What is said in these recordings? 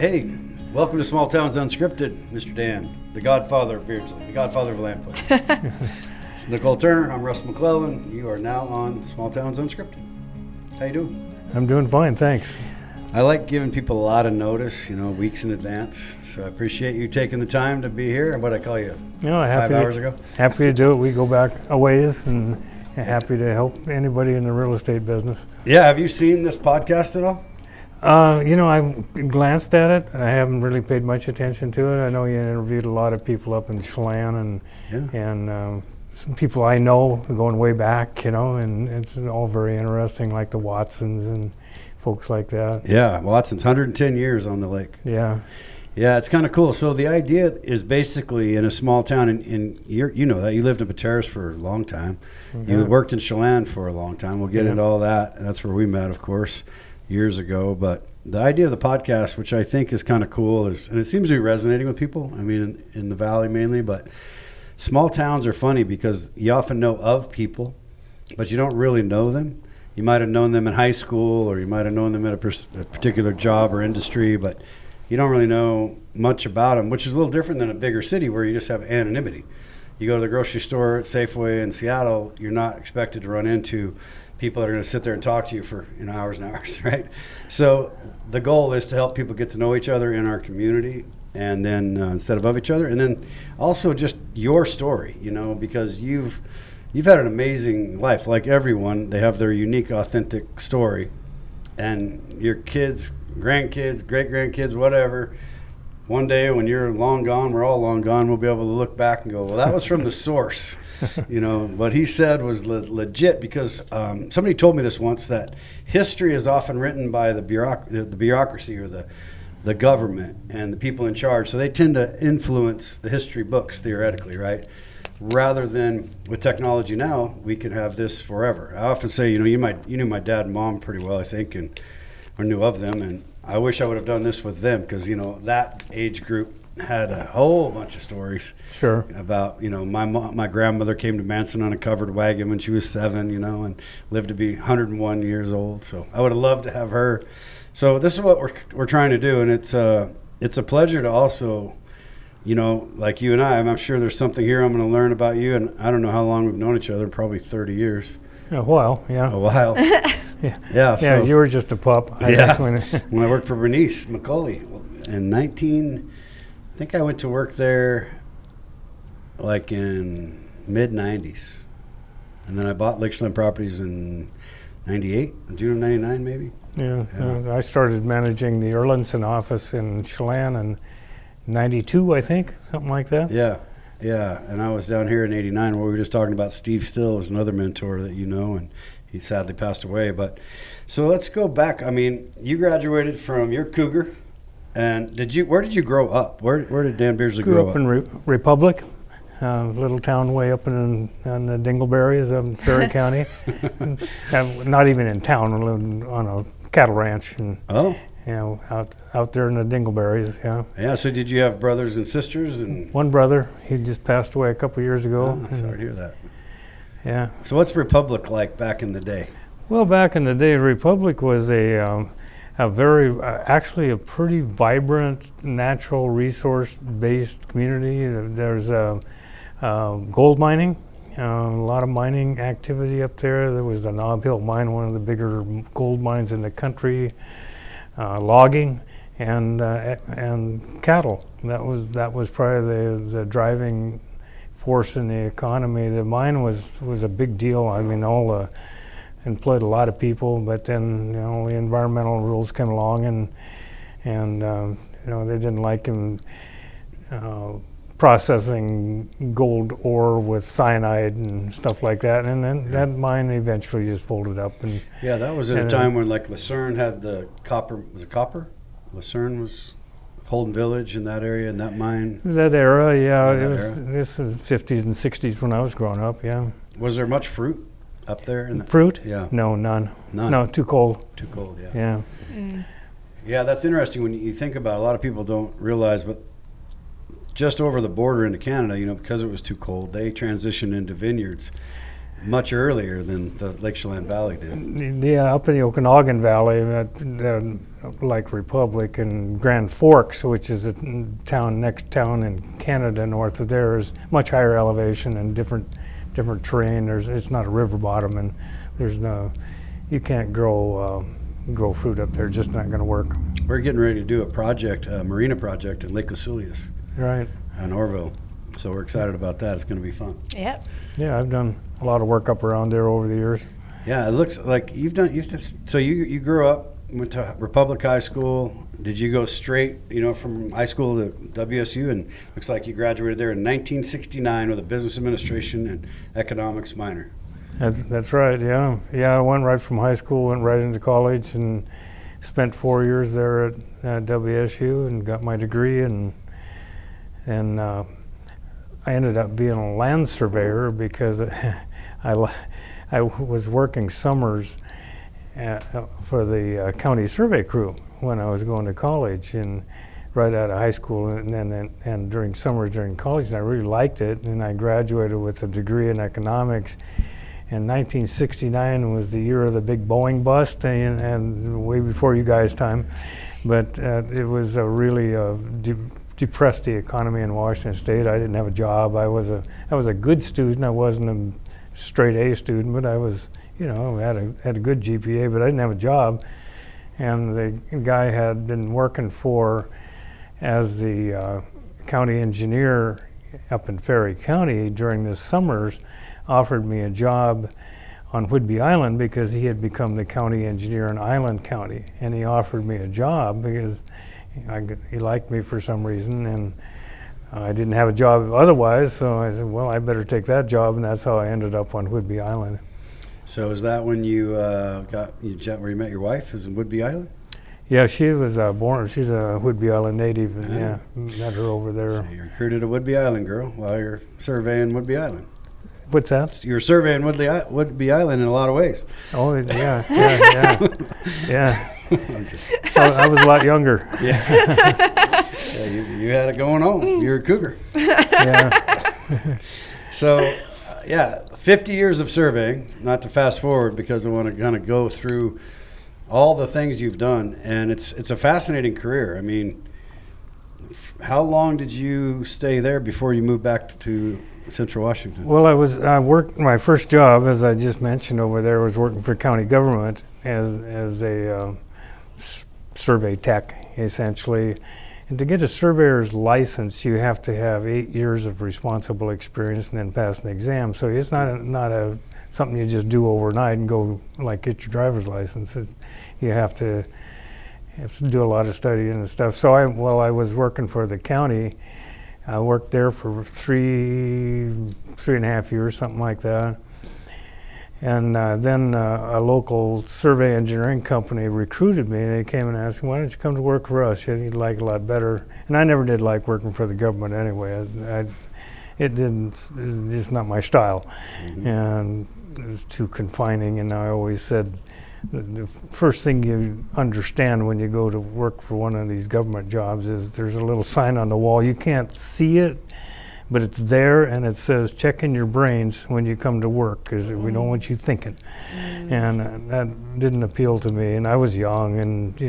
Hey, welcome to Small Towns Unscripted, Mr. Dan, the Godfather of Beardslee, the Godfather of Land Planning. It's Nicole Turner. I'm Russ McClellan. You are now on Small Towns Unscripted. How you doing? I'm doing fine, thanks. I like giving people a lot of notice, weeks in advance. So I appreciate you taking the time to be here. What I call you, 5 hours ago? Happy to do it. We go back a ways and happy to help anybody in the real estate business. Yeah, have you seen this podcast at all? I've glanced at it. I haven't really paid much attention to it. I know you interviewed a lot of people up in Chelan and some people I know going way back, and it's all very interesting, like the Watsons and folks like that. Yeah, Watson's 110 years on the lake. Yeah. Yeah, it's kind of cool. So the idea is basically in a small town, and you know that you lived in Pateros for a long time. Mm-hmm. You worked in Chelan for a long time. We'll get into all that. That's where we met, of course, years ago. But the idea of the podcast, which I think is kind of cool, and it seems to be resonating with people. I mean, in the valley mainly, but small towns are funny because you often know of people, but you don't really know them. You might have known them in high school, or you might have known them at a particular job or industry, but you don't really know much about them, which is a little different than a bigger city where you just have anonymity. You go to the grocery store at Safeway in Seattle, you're not expected to run into people that are going to sit there and talk to you for hours and hours, right? So the goal is to help people get to know each other in our community, and then instead of each other, and then also just your story, because you've had an amazing life. Like everyone, they have their unique, authentic story, and your kids, grandkids, great-grandkids, whatever, one day when you're long gone, we're all long gone, we'll be able to look back and go, well, that was from the source. What he said was legit, because somebody told me this once, that history is often written by the bureaucracy or the government and the people in charge. So they tend to influence the history books theoretically, right? Rather than with technology now, we can have this forever. I often say, you knew my dad and mom pretty well, I think, or knew of them, and I wish I would have done this with them, because that age group had a whole bunch of stories. Sure. About my grandmother came to Manson on a covered wagon when she was 7, and lived to be 101 years old. So I would have loved to have her. So this is what we're trying to do, and it's a pleasure to also, like you and I'm sure there's something here I'm going to learn about you, and I don't know how long we've known each other, probably 30 years. A while, yeah. A while. Yeah. So, you were just a pup. When I worked for Bernice McCauley in I think I went to work there like in mid-90s. And then I bought Lakeland Properties in 98, June of 99 maybe. Yeah. I started managing the Erlandsen office in Chelan in 92, I think, something like that. Yeah. And I was down here in 89 where we were just talking about Steve Still, was another mentor that and he sadly passed away. But so let's go back. I mean, you graduated from your Cougar. And where did you grow up? Where did Dan Beardslee grow up? Grew up in Republic, a little town way up in the Dingleberries of Ferry County. Not even in town, I lived on a cattle ranch. And, out there in the Dingleberries, yeah. Yeah, so did you have brothers and sisters? One brother, he just passed away a couple years ago. Oh, sorry to hear that. Yeah. So what's Republic like back in the day? Well, back in the day, Republic was actually a pretty vibrant, natural resource-based community. There's gold mining, a lot of mining activity up there. There was the Nob Hill mine, one of the bigger gold mines in the country. Logging and cattle. That was probably the driving force in the economy. The mine was a big deal. I mean, employed a lot of people, but then the environmental rules came along, and they didn't like him processing gold ore with cyanide and stuff like that, and then that mine eventually just folded up. And that was at a time when like Lucerne had the copper. Was it copper? Lucerne was Holden Village in that area, in that mine. That era, this is 50s and 60s when I was growing up. Yeah. Was there much fruit up there? Fruit? Yeah. No, none. No, too cold. Too cold. Yeah. Yeah. Mm. Yeah, that's interesting when you think about it. A lot of people don't realize, but just over the border into Canada, because it was too cold, they transitioned into vineyards. much earlier than the Lake Chelan Valley did. Yeah, up in the Okanogan Valley, like Republic and Grand Forks, which is a next town in Canada north of there, is much higher elevation and different terrain. It's not a river bottom, and you can't grow fruit up there. Just not going to work. We're getting ready to do a marina project in Lake Osoolios, right, on Orville. So we're excited about that. It's going to be fun. Yep. Yeah, I've done a lot of work up around there over the years. Yeah, it looks like so you grew up, went to Republic High School. Did you go straight, from high school to WSU? And looks like you graduated there in 1969 with a business administration and economics minor. That's right. Yeah. I went right from high school, went right into college, and spent 4 years there at WSU and got my degree, and I ended up being a land surveyor because I was working summers for the county survey crew when I was going to college, and right out of high school, and during summers during college, and I really liked it, and I graduated with a degree in economics. And 1969 was the year of the big Boeing bust, and way before you guys' time, but it was really depressed the economy in Washington State. I didn't have a job. I was a good student. I wasn't a straight A student, but I was, had a good GPA, but I didn't have a job. And the guy had been working as the county engineer up in Ferry County during the summers, offered me a job on Whidbey Island because he had become the county engineer in Island County, and he offered me a job because he liked me for some reason, and I didn't have a job otherwise, so I said, well, I better take that job, and that's how I ended up on Whidbey Island. So is that when you where you met your wife, is in Whidbey Island? Yeah, she was she's a Whidbey Island native, and met her over there. So you recruited a Whidbey Island girl while you're surveying Whidbey Island. What's that? You're surveying Whidbey Island in a lot of ways. Oh, yeah. I was a lot younger. Yeah, you had it going on. You're a cougar. Yeah. So, 50 years of surveying, not to fast forward because I want to kind of go through all the things you've done, and it's a fascinating career. I mean, how long did you stay there before you moved back to Central Washington? Well, I worked, my first job, as I just mentioned over there, was working for county government as a survey tech, essentially. And to get a surveyor's license, you have to have 8 years of responsible experience and then pass an exam. So it's not something you just do overnight and go get your driver's license. You have to do a lot of studying and stuff. So I was working for the county. I worked there for three and a half years, something like that. And then a local survey engineering company recruited me. They came and asked me, why don't you come to work for us? You'd like it a lot better. And I never did like working for the government anyway. It's just not my style. Mm-hmm. And it was too confining. And I always said, the first thing you understand when you go to work for one of these government jobs is there's a little sign on the wall. You can't see it, but it's there, and it says, check in your brains when you come to work, because we don't want you thinking. And that didn't appeal to me, and I was young and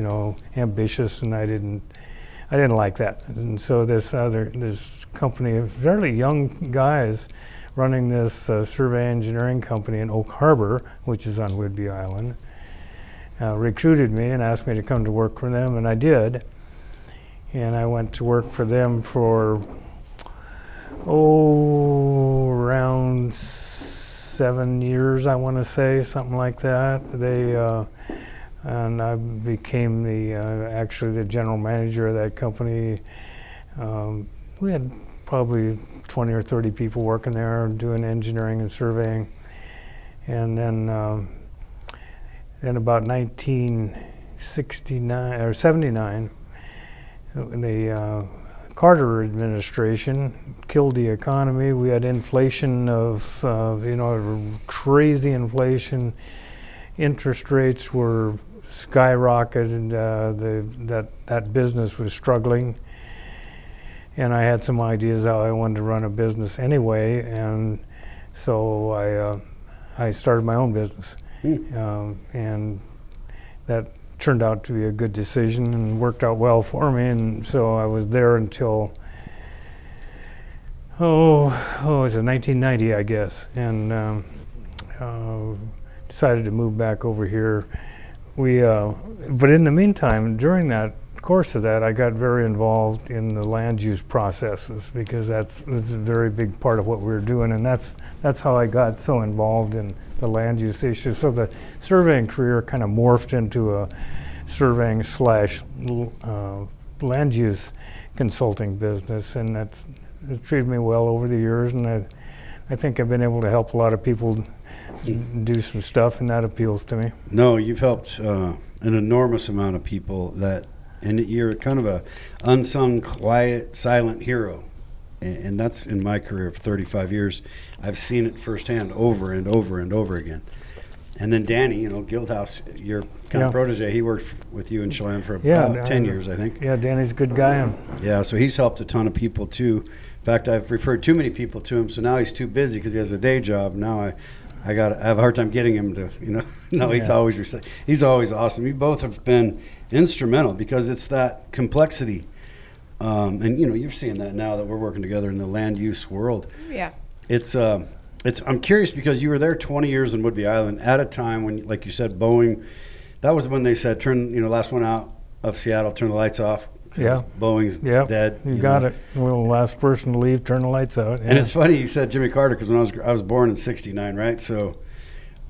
ambitious, and I didn't like that. And so this company of fairly young guys running this survey engineering company in Oak Harbor, which is on Whidbey Island, recruited me and asked me to come to work for them, and I did. And I went to work for them for around 7 years, I want to say, something like that. And I became actually the general manager of that company. We had probably 20 or 30 people working there doing engineering and surveying. And then about 1969 or 79, the Carter administration killed the economy. We had inflation of, crazy inflation. Interest rates were skyrocketed. That business was struggling. And I had some ideas how I wanted to run a business anyway. And so I started my own business. And that turned out to be a good decision and worked out well for me. And so I was there until, it was in 1990, I guess, and decided to move back over here. But in the meantime, during that course of that, I got very involved in the land use processes, because that's a very big part of what we were doing, and that's how I got so involved in the land use issues. So the surveying career kind of morphed into a surveying / land use consulting business, and it's treated me well over the years, and I think I've been able to help a lot of people do some stuff, and that appeals to me. No, you've helped an enormous amount of people, and you're kind of a unsung, quiet, silent hero. And that's in my career of 35 years. I've seen it firsthand over and over and over again. And then Danny, Guildhouse, your kind of protege, he worked with you in Chelan for about 10 years, I think. Yeah, Danny's a good guy. Yeah, so he's helped a ton of people too. In fact, I've referred too many people to him, so now he's too busy because he has a day job. Now I have a hard time getting him to, no, he's always awesome. You both have been instrumental, because it's that complexity. And you're seeing that now that we're working together in the land use world. Yeah. I'm curious, because you were there 20 years in Whidbey Island at a time when, like you said, Boeing, that was when they said, last one out of Seattle, turn the lights off. Yeah. Boeing's dead. You got it. Well, the last person to leave, turn the lights out. Yeah. And it's funny you said Jimmy Carter, because when I was born in '69, right? So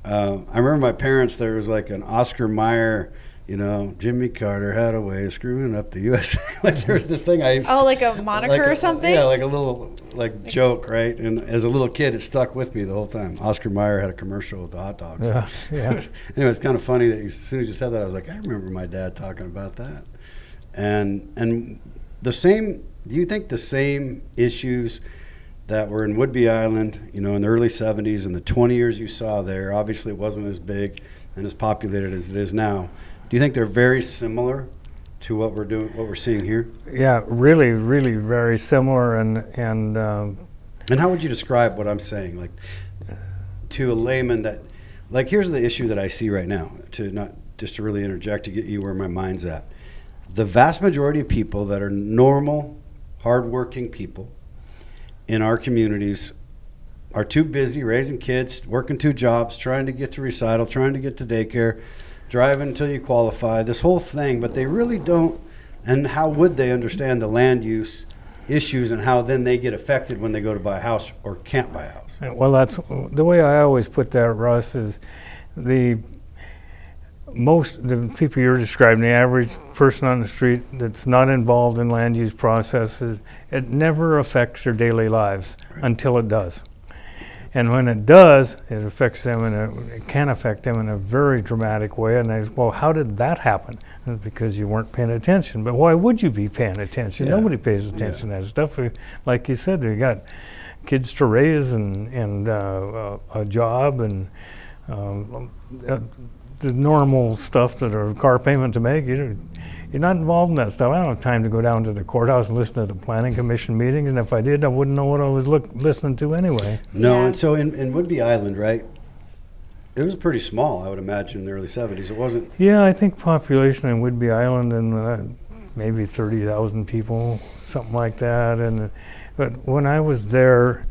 I remember my parents, there was like an Oscar Mayer, Jimmy Carter had a way of screwing up the USA. Like there was this thing like a moniker or something? Yeah, like a little joke, right? And as a little kid, it stuck with me the whole time. Oscar Mayer had a commercial with the hot dogs. Yeah. Anyway, it's kind of funny that as soon as you said that, I was like, I remember my dad talking about that. And the same, do you think the same issues that were in Whidbey Island, in the early 70s and the 20 years you saw there, obviously it wasn't as big and as populated as it is now. Do you think they're very similar to what we're seeing here? Yeah, really, really very similar. And how would you describe what I'm saying, like to a layman that, like, here's the issue that I see right now, to really interject to get you where my mind's at. The vast majority of people that are normal, hardworking people in our communities are too busy raising kids, working 2 jobs, trying to get to recital, trying to get to daycare, driving until you qualify, this whole thing, but they really don't. And how would they understand the land use issues and how then they get affected when they go to buy a house or can't buy a house? Well, that's the way I always put that, Russ, is the people you're describing, the average person on the street that's not involved in land use processes, it never affects their daily lives until it does. And when it does, it affects them it can affect them in a very dramatic way. And they say, well, how did that happen? And it's because you weren't paying attention. But why would you be paying attention? Yeah. Nobody pays attention to that stuff. Like you said, you got kids to raise and a job and the normal stuff that are car payment to make. You're not involved in that stuff. I don't have time to go down to the courthouse and listen to the planning commission meetings, and if I did, I wouldn't know what I was listening to anyway. No, and so in Whidbey Island, right, it was pretty small, I would imagine, in the early 70s. It wasn't... Yeah, I think population in Whidbey Island and maybe 30,000 people, something like that. But when I was there,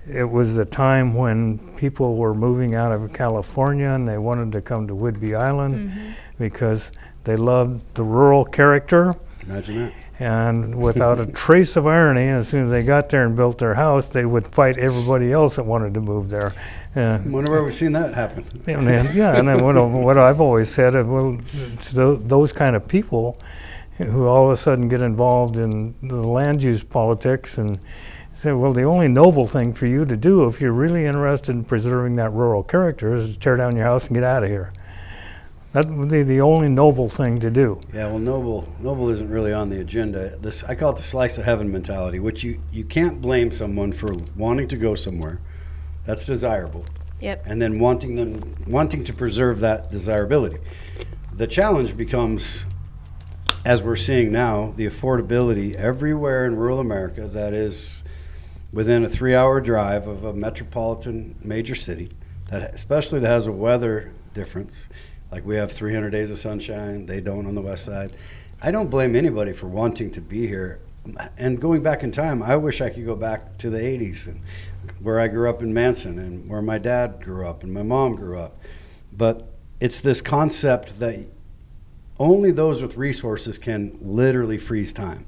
it was the time when people were moving out of California and they wanted to come to Whidbey Island because they loved the rural character. Imagine that. And without a trace of irony, as soon as they got there and built their house, they would fight everybody else that wanted to move there. I wonder where we've seen that happen. And then what I've always said, well, those kind of people who all of a sudden get involved in the land use politics and say, well, the only noble thing for you to do if you're really interested in preserving that rural character is to tear down your house and get out of here. That would be the only noble thing to do. Yeah, well, noble isn't really on the agenda. I call it the slice of heaven mentality, which you can't blame someone for wanting to go somewhere. That's desirable. Yep. And then wanting to preserve that desirability. The challenge becomes, as we're seeing now, the affordability everywhere in rural America that is within a 3-hour drive of a metropolitan major city, especially that has a weather difference. Like we have 300 days of sunshine, they don't on the west side. I don't blame anybody for wanting to be here. And going back in time, I wish I could go back to the 80s and where I grew up in Manson and where my dad grew up and my mom grew up. But it's this concept that only those with resources can literally freeze time.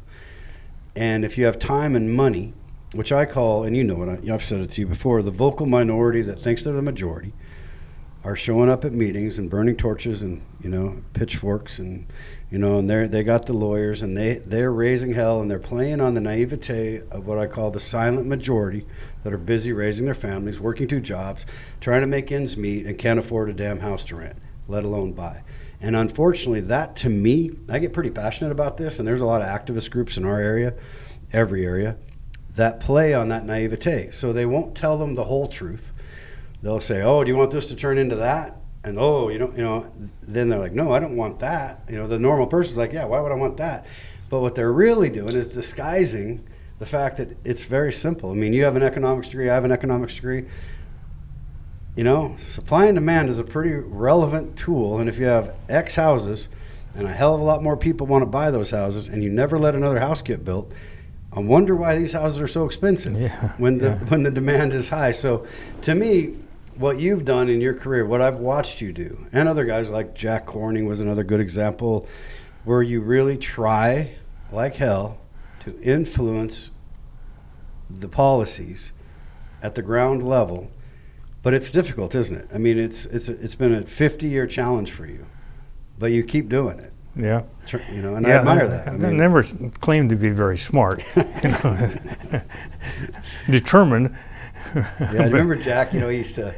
And if you have time and money, which I call, and you know what, I've said it to you before, the vocal minority that thinks they're the majority are showing up at meetings and burning torches and, pitchforks and, and they got the lawyers and they're raising hell and they're playing on the naivete of what I call the silent majority that are busy raising their families, working 2 jobs, trying to make ends meet and can't afford a damn house to rent, let alone buy. And unfortunately, that to me, I get pretty passionate about this, and there's a lot of activist groups in our area, every area, that play on that naivete. So they won't tell them the whole truth. They'll say, oh, do you want this to turn into that? And then they're like, no, I don't want that. The normal person's like, yeah, why would I want that? But what they're really doing is disguising the fact that it's very simple. I mean, you have an economics degree, I have an economics degree. Supply and demand is a pretty relevant tool, and if you have X houses and a hell of a lot more people want to buy those houses and you never let another house get built, I wonder why these houses are so expensive when the demand is high. So to me, what you've done in your career, what I've watched you do, and other guys like Jack Corning was another good example, where you really try like hell to influence the policies at the ground level. But it's difficult, isn't it? I mean, it's been a 50-year challenge for you, but you keep doing it. Yeah. And I admire that. I never claimed to be very smart. Determined. Yeah, I remember Jack, he used to,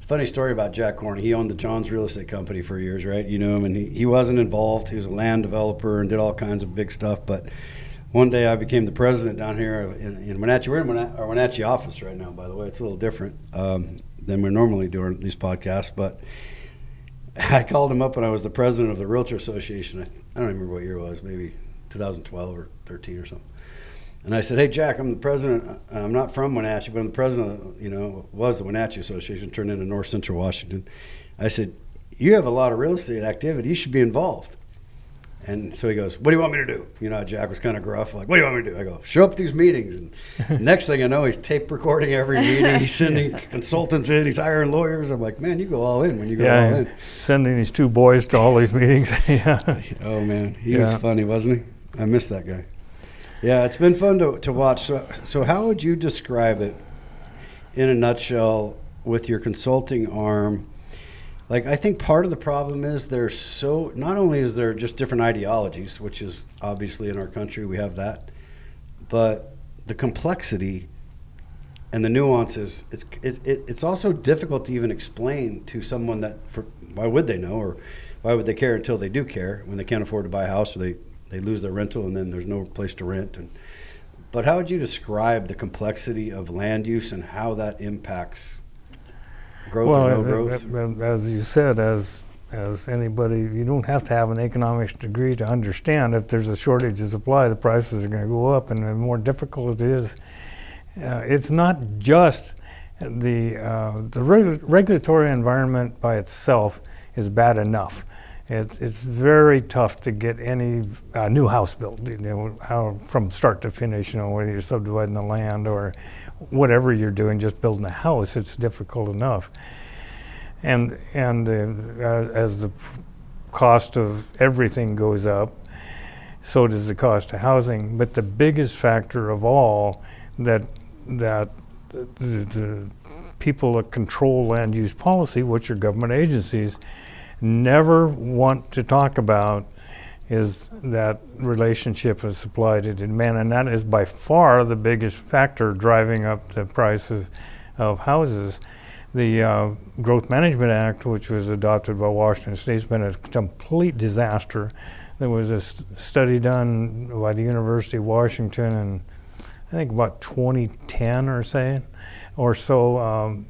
funny story about Jack Corney. He owned the Johns Real Estate Company for years, right? You know him, and he wasn't involved. He was a land developer and did all kinds of big stuff, but one day I became the president down here in Wenatchee. We're in our Wenatchee office right now, by the way. It's a little different than we're normally doing these podcasts, but I called him up when I was the president of the Realtor Association. I don't remember what year it was, maybe 2012 or 13 or something. And I said, hey, Jack, I'm the president. I'm not from Wenatchee, but I'm the president was the Wenatchee Association, turned into North Central Washington. I said, you have a lot of real estate activity. You should be involved. And so he goes, what do you want me to do? Jack was kind of gruff, like, what do you want me to do? I go, show up to these meetings. And next thing I know, he's tape recording every meeting. He's sending consultants in. He's hiring lawyers. I'm like, man, you go all in when you go all in. Sending these 2 boys to all these meetings. Oh, man. He was funny, wasn't he? I miss that guy. Yeah, it's been fun to watch. So how would you describe it in a nutshell with your consulting arm? Like, I think part of the problem is not only is there just different ideologies, which is obviously in our country, we have that, but the complexity and the nuances, it's also difficult to even explain to someone why would they know, or why would they care until they do care when they can't afford to buy a house, or they lose their rental and then there's no place to rent. But how would you describe the complexity of land use and how that impacts growth or no growth? As you said, as anybody, you don't have to have an economics degree to understand if there's a shortage of supply, the prices are going to go up, and the more difficult it is. It's not just the regulatory environment by itself is bad enough. It's very tough to get any new house built, from start to finish, whether you're subdividing the land or whatever you're doing, just building a house, it's difficult enough. And as the cost of everything goes up, so does the cost of housing. But the biggest factor of all that the people that control land use policy, which are government agencies, never want to talk about is that relationship of supply to demand, and that is by far the biggest factor driving up the price of houses. The Growth Management Act, which was adopted by Washington State, has been a complete disaster. There was a study done by the University of Washington in, I think, about 2010 or so,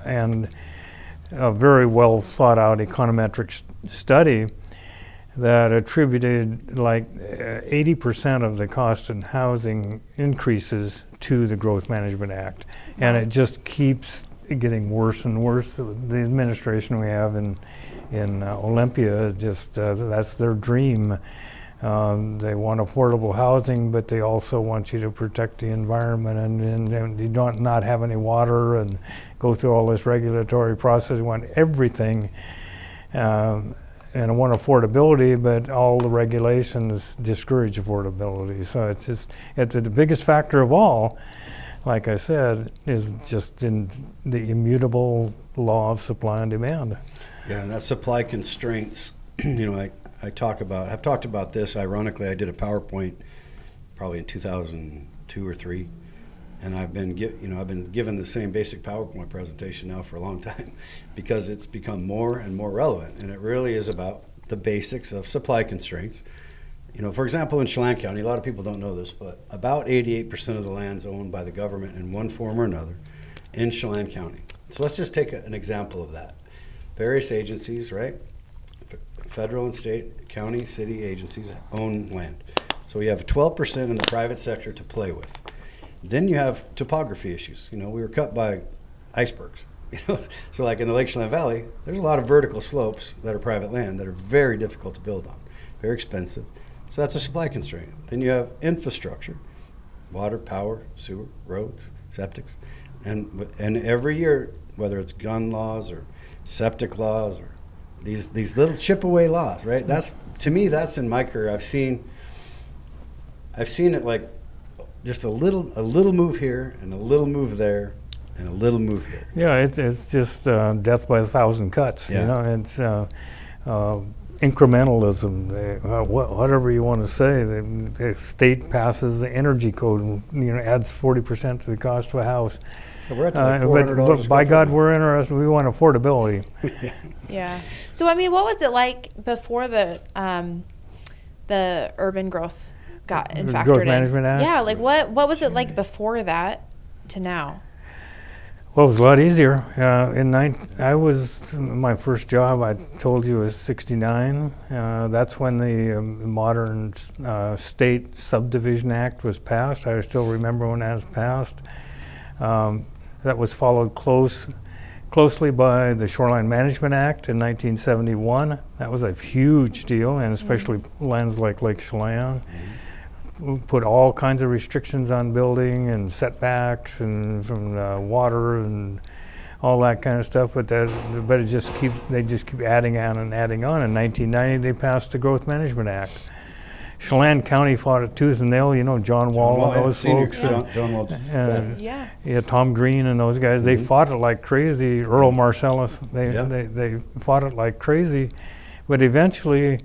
and a very well thought out econometric study that attributed like 80% of the cost in housing increases to the Growth Management Act. And it just keeps getting worse and worse. The administration we have in Olympia, just that's their dream. They want affordable housing, but they also want you to protect the environment and you don't not have any water and go through all this regulatory process. You want everything. And I want affordability, but all the regulations discourage affordability. So it's just the biggest factor of all, like I said, is just in the immutable law of supply and demand. Yeah, and that supply constraints, I've talked about this. Ironically, I did a PowerPoint probably in 2002 or 3. And I've been given the same basic PowerPoint presentation now for a long time because it's become more and more relevant. And it really is about the basics of supply constraints. For example, in Chelan County, a lot of people don't know this, but about 88% of the land is owned by the government in one form or another in Chelan County. So let's just take an example of that. Various agencies, right? Federal and state, county, city agencies own land. So we have 12% in the private sector to play with. Then you have topography issues. We were cut by icebergs. So like in the Lake Chelan Valley, there's a lot of vertical slopes that are private land that are very difficult to build on, very expensive. So that's a supply constraint. Then you have infrastructure, water, power, sewer, roads, septics. And every year, whether it's gun laws or septic laws or these little chip away laws, right? That's, to me, that's in my career. I've seen it like just a little move here and a little move there and a little move here. Yeah, it's just death by 1,000 cuts. Yeah. It's incrementalism. Whatever you want to say. The state passes the energy code and adds 40% to the cost of a house. So we're at like $400 but by God, we're interested. We want affordability. Yeah. So what was it like before the urban growth got The factored Growth in? Management Act? Yeah, what was it like before that to now? Well, it was a lot easier. I was, my first job, I told you, was 69. That's when the modern State Subdivision Act was passed. I still remember when that was passed. That was followed closely by the Shoreline Management Act in 1971. That was a huge deal, and especially lands like Lake Chelan. Put all kinds of restrictions on building and setbacks and from water and all that kind of stuff. But they just keep adding on and adding on. In 1990, they passed the Growth Management Act. Chelan County fought it tooth and nail. John Wall, those folks. John Wall. Yeah, Tom Green and those guys. They fought it like crazy. Earl Marcellus. They fought it like crazy, but eventually.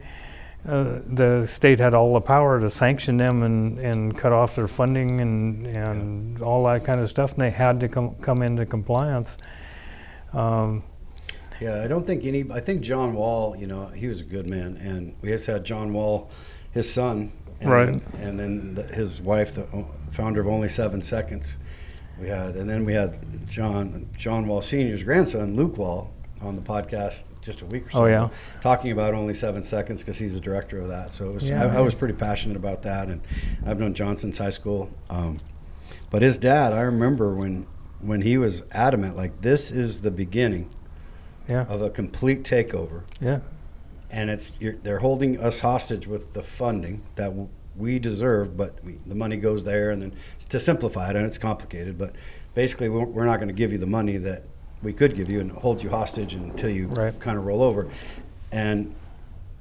The state had all the power to sanction them and cut off their funding and all that kind of stuff, and they had to come into compliance. I think John Wall, he was a good man, and we just had John Wall, his son, and then his wife, the founder of Only 7 Seconds. We had John Wall Sr.'s grandson, Luke Wall, on the podcast just a week or so ago, talking about Only 7 Seconds because he's the director of that. So I was pretty passionate about that, and I've known John since high school. But his dad, I remember when he was adamant, like, this is the beginning of a complete takeover. Yeah. And they're holding us hostage with the funding that we deserve, but the money goes there, and then to simplify it, and it's complicated, but basically we're not going to give you the money that we could give you and hold you hostage until you kind of roll over. And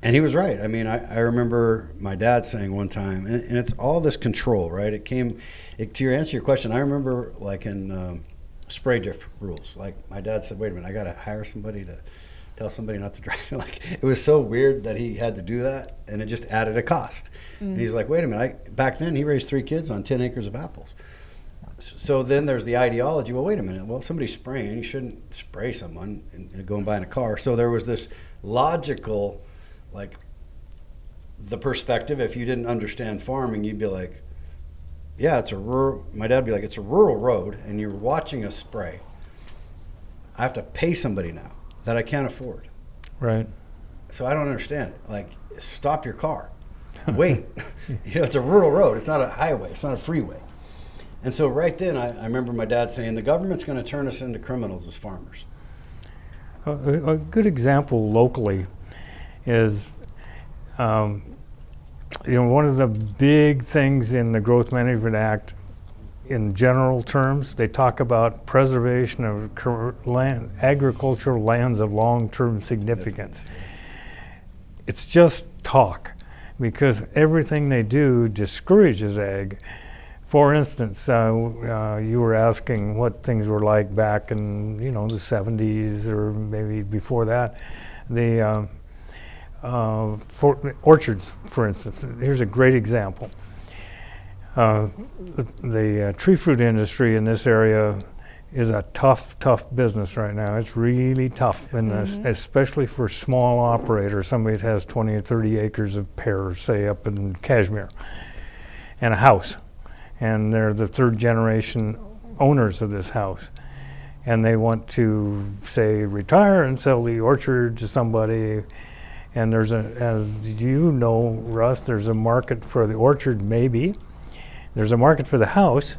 he was right. I remember my dad saying one time, and it's all this control, right? To answer your question, I remember like in spray drift rules, like my dad said, wait a minute, I got to hire somebody to tell somebody not to drive. Like, it was so weird that he had to do that, and it just added a cost. And he's like, wait a minute, back then he raised 3 kids on 10 acres of apples. So then there's the ideology, well, wait a minute, well, if somebody's spraying, you shouldn't spray someone and go and buy in a car. So there was this logical, like, the perspective, if you didn't understand farming, you'd be like, yeah, my dad would be like, it's a rural road, and you're watching us spray. I have to pay somebody now that I can't afford. Right. So I don't understand it. Like, stop your car. Wait. It's a rural road. It's not a highway. It's not a freeway. And so right then, I remember my dad saying, the government's going to turn us into criminals as farmers. A good example locally is, one of the big things in the Growth Management Act, in general terms, they talk about preservation of agricultural lands of long-term significance. It's just talk, because everything they do discourages ag. For instance, you were asking what things were like back in, the 70s or maybe before that. The orchards, for instance. Here's a great example. The tree fruit industry in this area is a tough business right now. It's really tough, especially for small operators. Somebody that has 20 or 30 acres of pears, say up in Kashmir, and a house. And they're the third generation owners of this house. And they want to, say, retire and sell the orchard to somebody. And there's as you know, Russ, there's a market for the orchard, maybe. There's a market for the house,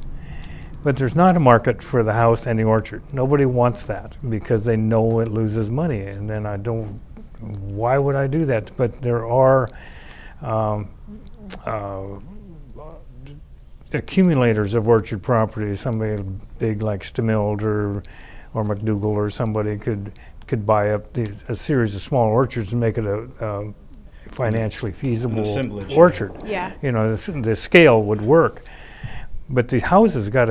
but there's not a market for the house and the orchard. Nobody wants that because they know it loses money. And then why would I do that? But there are accumulators of orchard property. Somebody big like Stamild or McDougall or somebody could buy up a series of small orchards and make it a financially feasible orchard. Yeah. The scale would work, but the houses got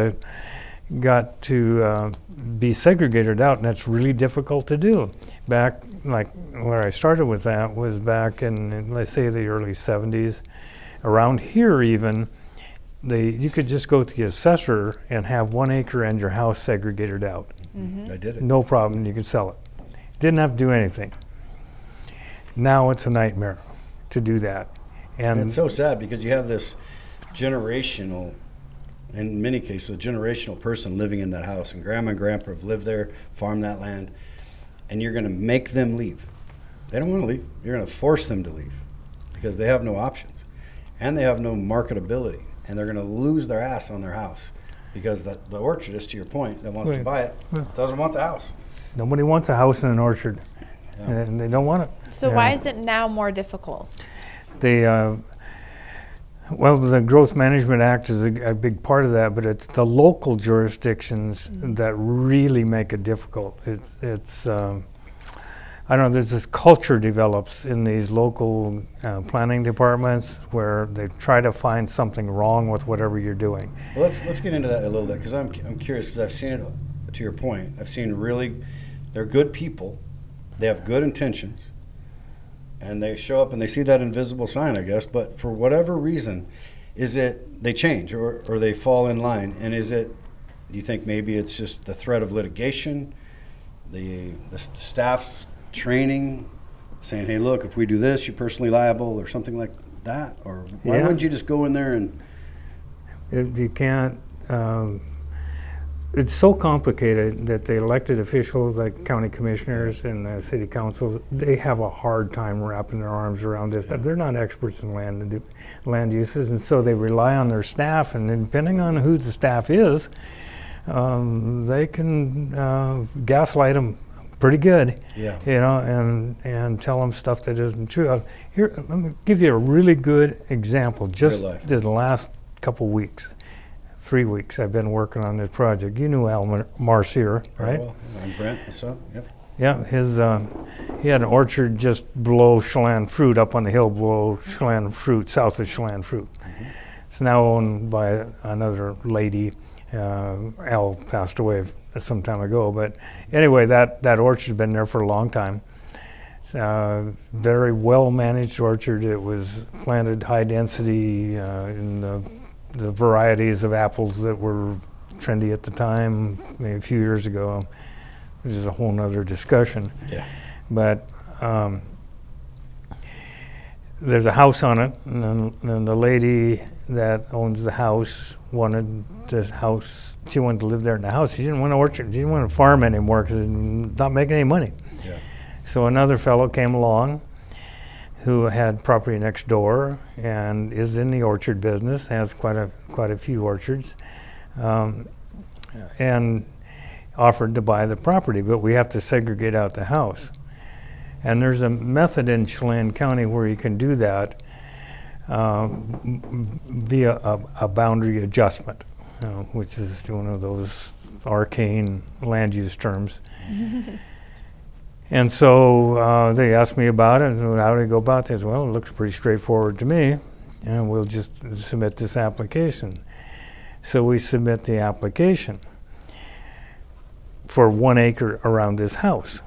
to be segregated out, and that's really difficult to do. Back, like where I started with that was back in, let's say, the early 70s. Around here even, you could just go to the assessor and have 1 acre and your house segregated out. I did it. No problem, you could sell it. Didn't have to do anything. Now it's a nightmare to do that. And it's so sad because you have this generational, in many cases, a generational person living in that house, and grandma and grandpa have lived there, farmed that land, and you're going to make them leave. They don't want to leave. You're going to force them to leave because they have no options, and they have no marketability, and they're going to lose their ass on their house because the orchardist, to your point, that wants to buy it doesn't want the house. Nobody wants a house in an orchard, and they don't want it. So why is it now more difficult? The Growth Management Act is a big part of that, but it's the local jurisdictions that really make it difficult. It's I don't know, there's this culture develops in these local planning departments where they try to find something wrong with whatever you're doing. Well, let's get into that a little bit, because I'm curious, because I've seen it, to your point, I've seen they're good people, they have good intentions, and they show up and they see that invisible sign, I guess, but for whatever reason, is it they change or they fall in line? And do you think maybe it's just the threat of litigation, the staff's training, saying, hey, look, if we do this, you're personally liable, or something like that? Or why wouldn't you just go in there and... You can't... it's so complicated that the elected officials, like county commissioners and the city councils, they have a hard time wrapping their arms around this. Yeah. They're not experts in land uses, and so they rely on their staff, and depending on who the staff is, they can gaslight them pretty good, and tell them stuff that isn't true. Here, let me give you a really good example. Just the last couple weeks. 3 weeks I've been working on this project. You knew Al Marcier, right? Well, I'm Brent, so, yep. Yeah, he had an orchard just below Chelan Fruit, up on the hill below Chelan Fruit, south of Chelan Fruit. Mm-hmm. It's now owned by another lady. Al passed away some time ago, but anyway, that orchard's been there for a long time. It's a very well-managed orchard. It was planted high density in the varieties of apples that were trendy at the time, maybe a few years ago. This is a whole nother discussion. Yeah. But there's a house on it, and the lady that owns the house wanted this house. She wanted to live there in the house. She didn't want an orchard. She didn't want to farm anymore because it's not making any money. Yeah. So another fellow came along who had property next door and is in the orchard business, has quite a few orchards. and offered to buy the property, but we have to segregate out the house. And there's a method in Chelan County where you can do that via a boundary adjustment, which is one of those arcane land use terms. And so they asked me about it, and how do you go about this? Well, it looks pretty straightforward to me, and we'll just submit this application. So we submit the application for 1 acre around this house,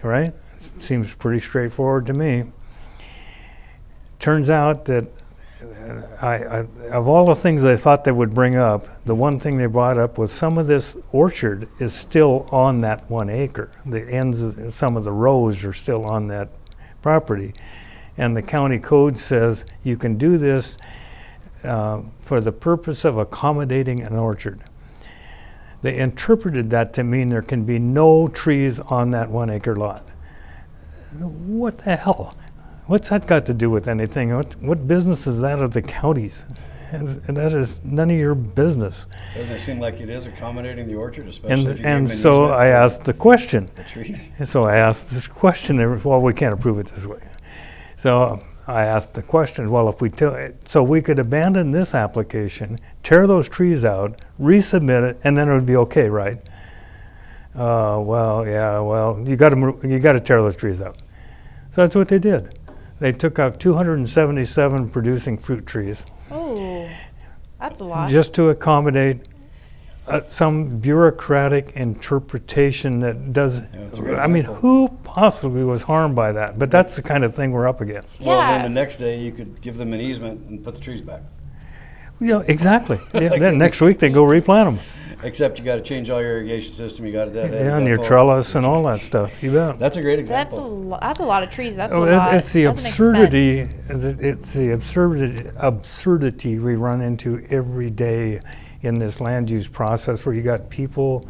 right? Seems pretty straightforward to me. Turns out that of all the things they thought they would bring up, the one thing they brought up was some of this orchard is still on that 1 acre. The ends of some of the rows are still on that property. And the county code says you can do this for the purpose of accommodating an orchard. They interpreted that to mean there can be no trees on that 1 acre lot. What the hell? What's that got to do with anything? What business is that of the counties? That is none of your business. Doesn't it seem like it is accommodating the orchard, especially if you And give them so an I easement asked the question. for the trees? And so I asked this question. They were, well, we can't approve it this way. So I asked the question, well, if we so we could abandon this application, tear those trees out, resubmit it, and then it would be okay, right? Well, yeah, well, you got to tear those trees out. So that's what they did. They took out 277 producing fruit trees. Oh, that's a lot. Just to accommodate some bureaucratic interpretation that does. That's a great I mean, example. who possibly was harmed by that? But that's the kind of thing we're up against. Well, Yeah. then the next day you could give them an easement and put the trees back. Exactly. Yeah, then next week they go replant them. Except you got to change all your irrigation system. You got to Yeah, and your trellis and all that stuff. You bet. That's a great That's example. that's a lot of trees. That's Oh, a lot. It's the That's an absurdity. expense. It's the absurdity we run into every day in this land use process, where you got people,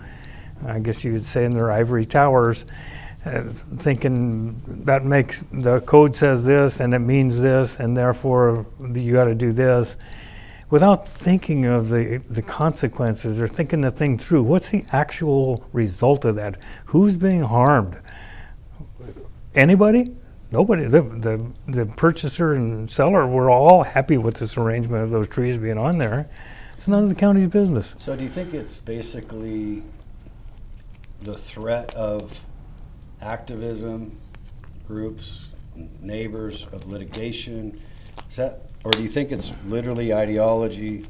I guess you could say, in their ivory towers, thinking that makes the code says this and it means this, and therefore you got to do this, without thinking of the consequences or thinking the thing through. What's the actual result of that? Who's being harmed? Anybody? Nobody. The purchaser and seller were all happy with this arrangement of those trees being on there. It's none of the county's business. So do you think it's basically the threat of activism, groups, neighbors, of litigation? Is that, or do you think it's literally ideology?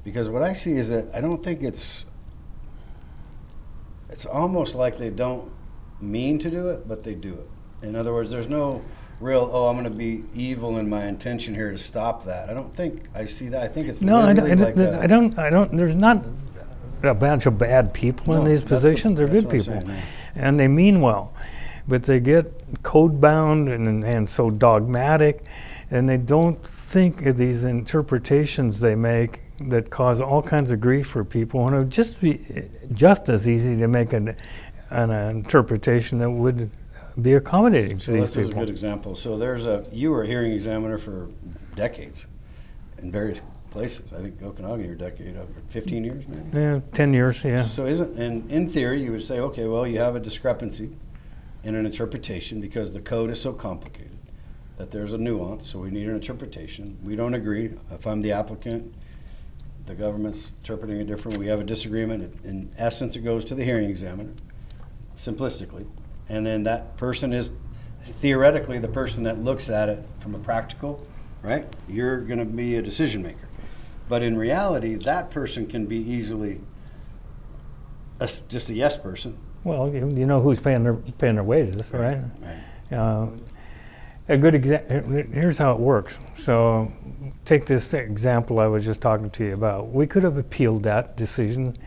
Because what I see is that I don't think it's almost like they don't mean to do it, but they do it. In other words, there's no real, oh, I'm going to be evil in my intention here to stop that. I don't think I see that. I think it's No, I literally don't. There's not a bunch of bad people in No, these that's the- positions. They're that's good what I'm people, saying, yeah. and they mean well, but they get code bound and so dogmatic, and they don't think of these interpretations they make that cause all kinds of grief for people. And it would just be just as easy to make an interpretation that would be accommodating to So these that's a people. good example. So you were a hearing examiner for decades in various places. I think Okanogan, your decade of 15 years maybe? Yeah, 10 years, yeah. So in theory, you would say, okay, well, you have a discrepancy in an interpretation because the code is so complicated that there's a nuance, so we need an interpretation. We don't agree. If I'm the applicant, the government's interpreting it different. We have a disagreement. In essence, it goes to the hearing examiner, simplistically. And then that person is theoretically the person that looks at it from a practical, right? You're going to be a decision maker. But in reality, that person can be easily just a yes person. Well, you know who's paying their wages, right? Right. A good example, here's how it works. So take this example I was just talking to you about. We could have appealed that decision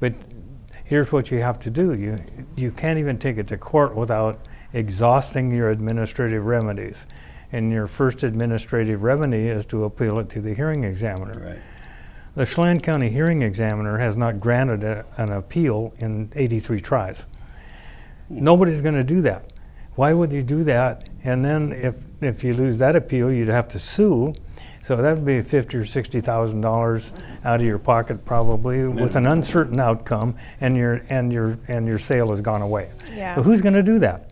but here's what you have to do. You can't even take it to court without exhausting your administrative remedies. And your first administrative remedy is to appeal it to the hearing examiner. Right. The Chelan County hearing examiner has not granted an appeal in 83 tries. Nobody's going to do that. Why would you do that? And then if you lose that appeal, you'd have to sue. So that would be $50,000 or $60,000 out of your pocket probably, with an uncertain outcome, and your sale has gone away. Yeah. But who's going to do that?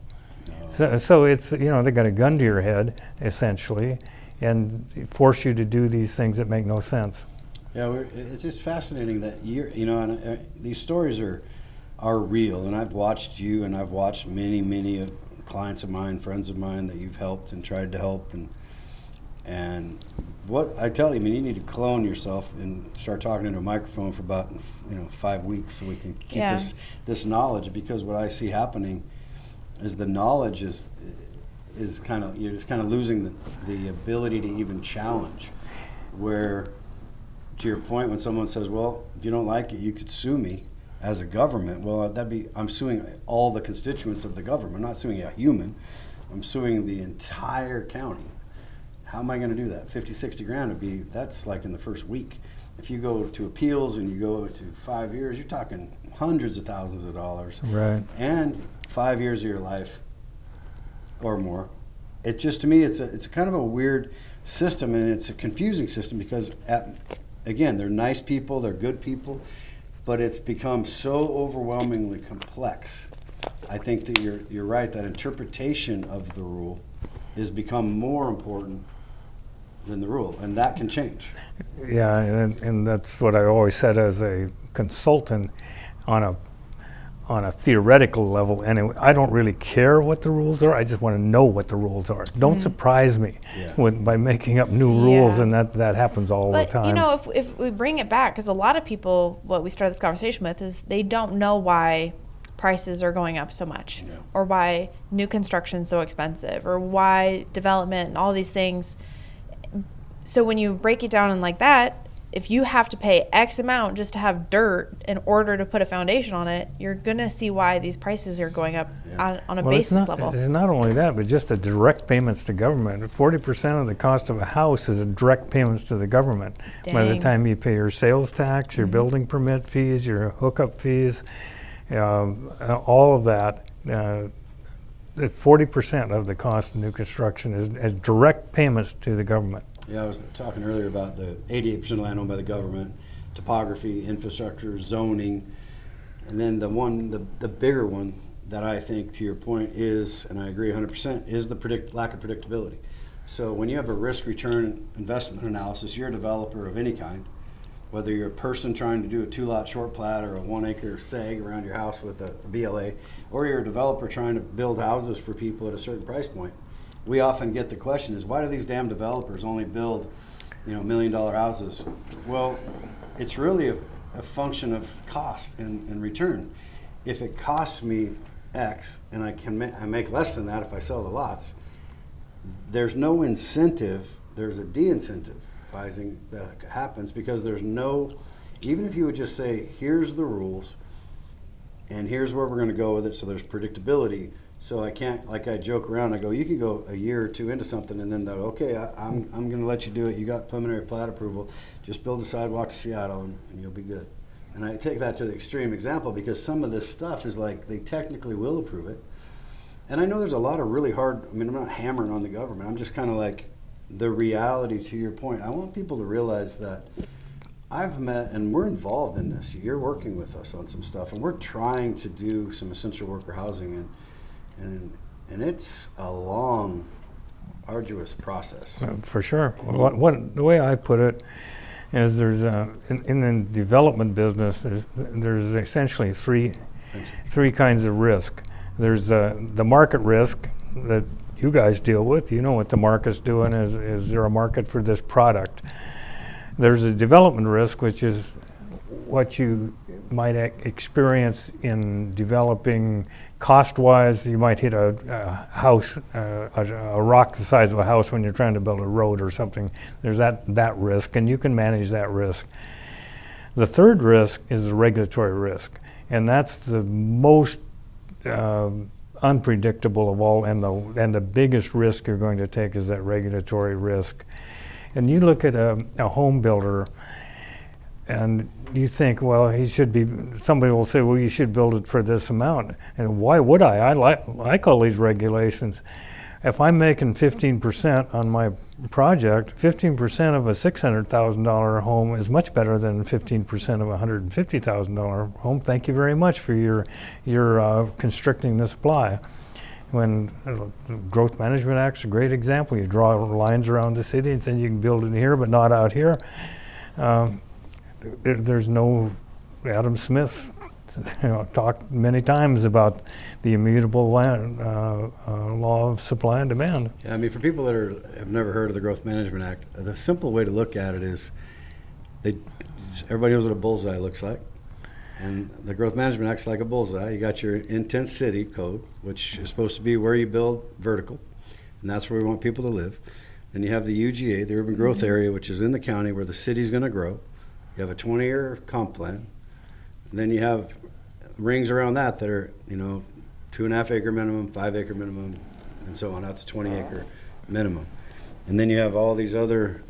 So it's, they got a gun to your head essentially, and force you to do these things that make no sense. Yeah, it's just fascinating that these stories are real, and I've watched you, and I've watched many clients of mine, friends of mine that you've helped and tried to help, and what I tell you, you need to clone yourself and start talking into a microphone for about 5 weeks so we can keep this knowledge, because what I see happening is the knowledge is you're just kind of losing the ability to even challenge. Where, to your point, when someone says, well, if you don't like it, you could sue me as a government. Well, I'm suing all the constituents of the government. I'm not suing a human. I'm suing the entire county. How am I going to do that? 50, 60 grand that's like in the first week. If you go to appeals and you go to 5 years, you're talking hundreds of thousands of dollars. Right. And 5 years of your life or more. It just, to me, it's a kind of a weird system, and it's a confusing system because, again, they're nice people, they're good people, but it's become so overwhelmingly complex. I think that you're right, that interpretation of the rule has become more important than the rule, and that can change. Yeah, and that's what I always said as a consultant on a theoretical level. Anyway, I don't really care what the rules are. I just want to know what the rules are. Don't surprise me by making up new rules, and that happens all the time. But if we bring it back, because a lot of people, what we started this conversation with is they don't know why prices are going up so much, or why new construction is so expensive, or why development and all these things. So when you break it down in like that, if you have to pay X amount just to have dirt in order to put a foundation on it, you're going to see why these prices are going up on a basis level. It's not only that, but just the direct payments to government. 40% of the cost of a house is direct payments to the government. Dang. By the time you pay your sales tax, your building permit fees, your hookup fees, all of that, 40% of the cost of new construction is direct payments to the government. Yeah, I was talking earlier about the 88% of land owned by the government, topography, infrastructure, zoning, and then the bigger one that I think, to your point, is, and I agree 100%, is the lack of predictability. So when you have a risk-return investment analysis, you're a developer of any kind, whether you're a person trying to do a 2-lot short plat or a 1-acre seg around your house with a BLA, or you're a developer trying to build houses for people at a certain price point. We often get the question is, why do these damn developers only build, $1 million houses? Well, it's really a function of cost and return. If it costs me X and I make less than that if I sell the lots, there's no incentive. There's a de-incentivizing that happens because there's no. Even if you would just say, here's the rules, and here's where we're going to go with it, so there's predictability. So I can't, like I joke around, I go, you can go a year or two into something and then they'll, okay, I'm going to let you do it. You got preliminary plat approval. Just build a sidewalk to Seattle and you'll be good. And I take that to the extreme example because some of this stuff is like they technically will approve it. And I know there's a lot of really hard, I'm not hammering on the government. I'm just kind of like the reality to your point. I want people to realize that I've met, and we're involved in this. You're working with us on some stuff, and we're trying to do some essential worker housing, and it's a long, arduous process. For sure. The way I put it is there's in the development business, there's essentially three kinds of risk. There's the market risk that you guys deal with. You know what the market's doing. Is there a market for this product? There's a development risk, which is what you might experience in developing cost-wise. You might hit a house, a rock the size of a house when you're trying to build a road or something. There's that risk, and you can manage that risk. The third risk is the regulatory risk, and that's the most unpredictable of all, and the biggest risk you're going to take is that regulatory risk. And you look at a home builder, and you think, well, somebody will say, well, you should build it for this amount. And why would I? I like all these regulations. if I'm making 15% on my project, 15% of a $600,000 home is much better than 15% of a $150,000 home. Thank you very much for your constricting the supply. When the Growth Management Act's a great example. You draw lines around the city and then you can build it here, but not out here. There's no Adam Smith. Talked many times about the immutable law of supply and demand. Yeah, I mean, for people that have never heard of the Growth Management Act, the simple way to look at it is, everybody knows what a bullseye looks like, and the Growth Management Act's like a bullseye. You got your intent city code, which is supposed to be where you build vertical, and that's where we want people to live. Then you have the UGA, the Urban Growth Area, which is in the county where the city's going to grow. You have a 20-year comp plan, and then you have rings around that are, 2.5 acre minimum, 5 acre minimum, and so on, out to 20 acre minimum. And then you have all these other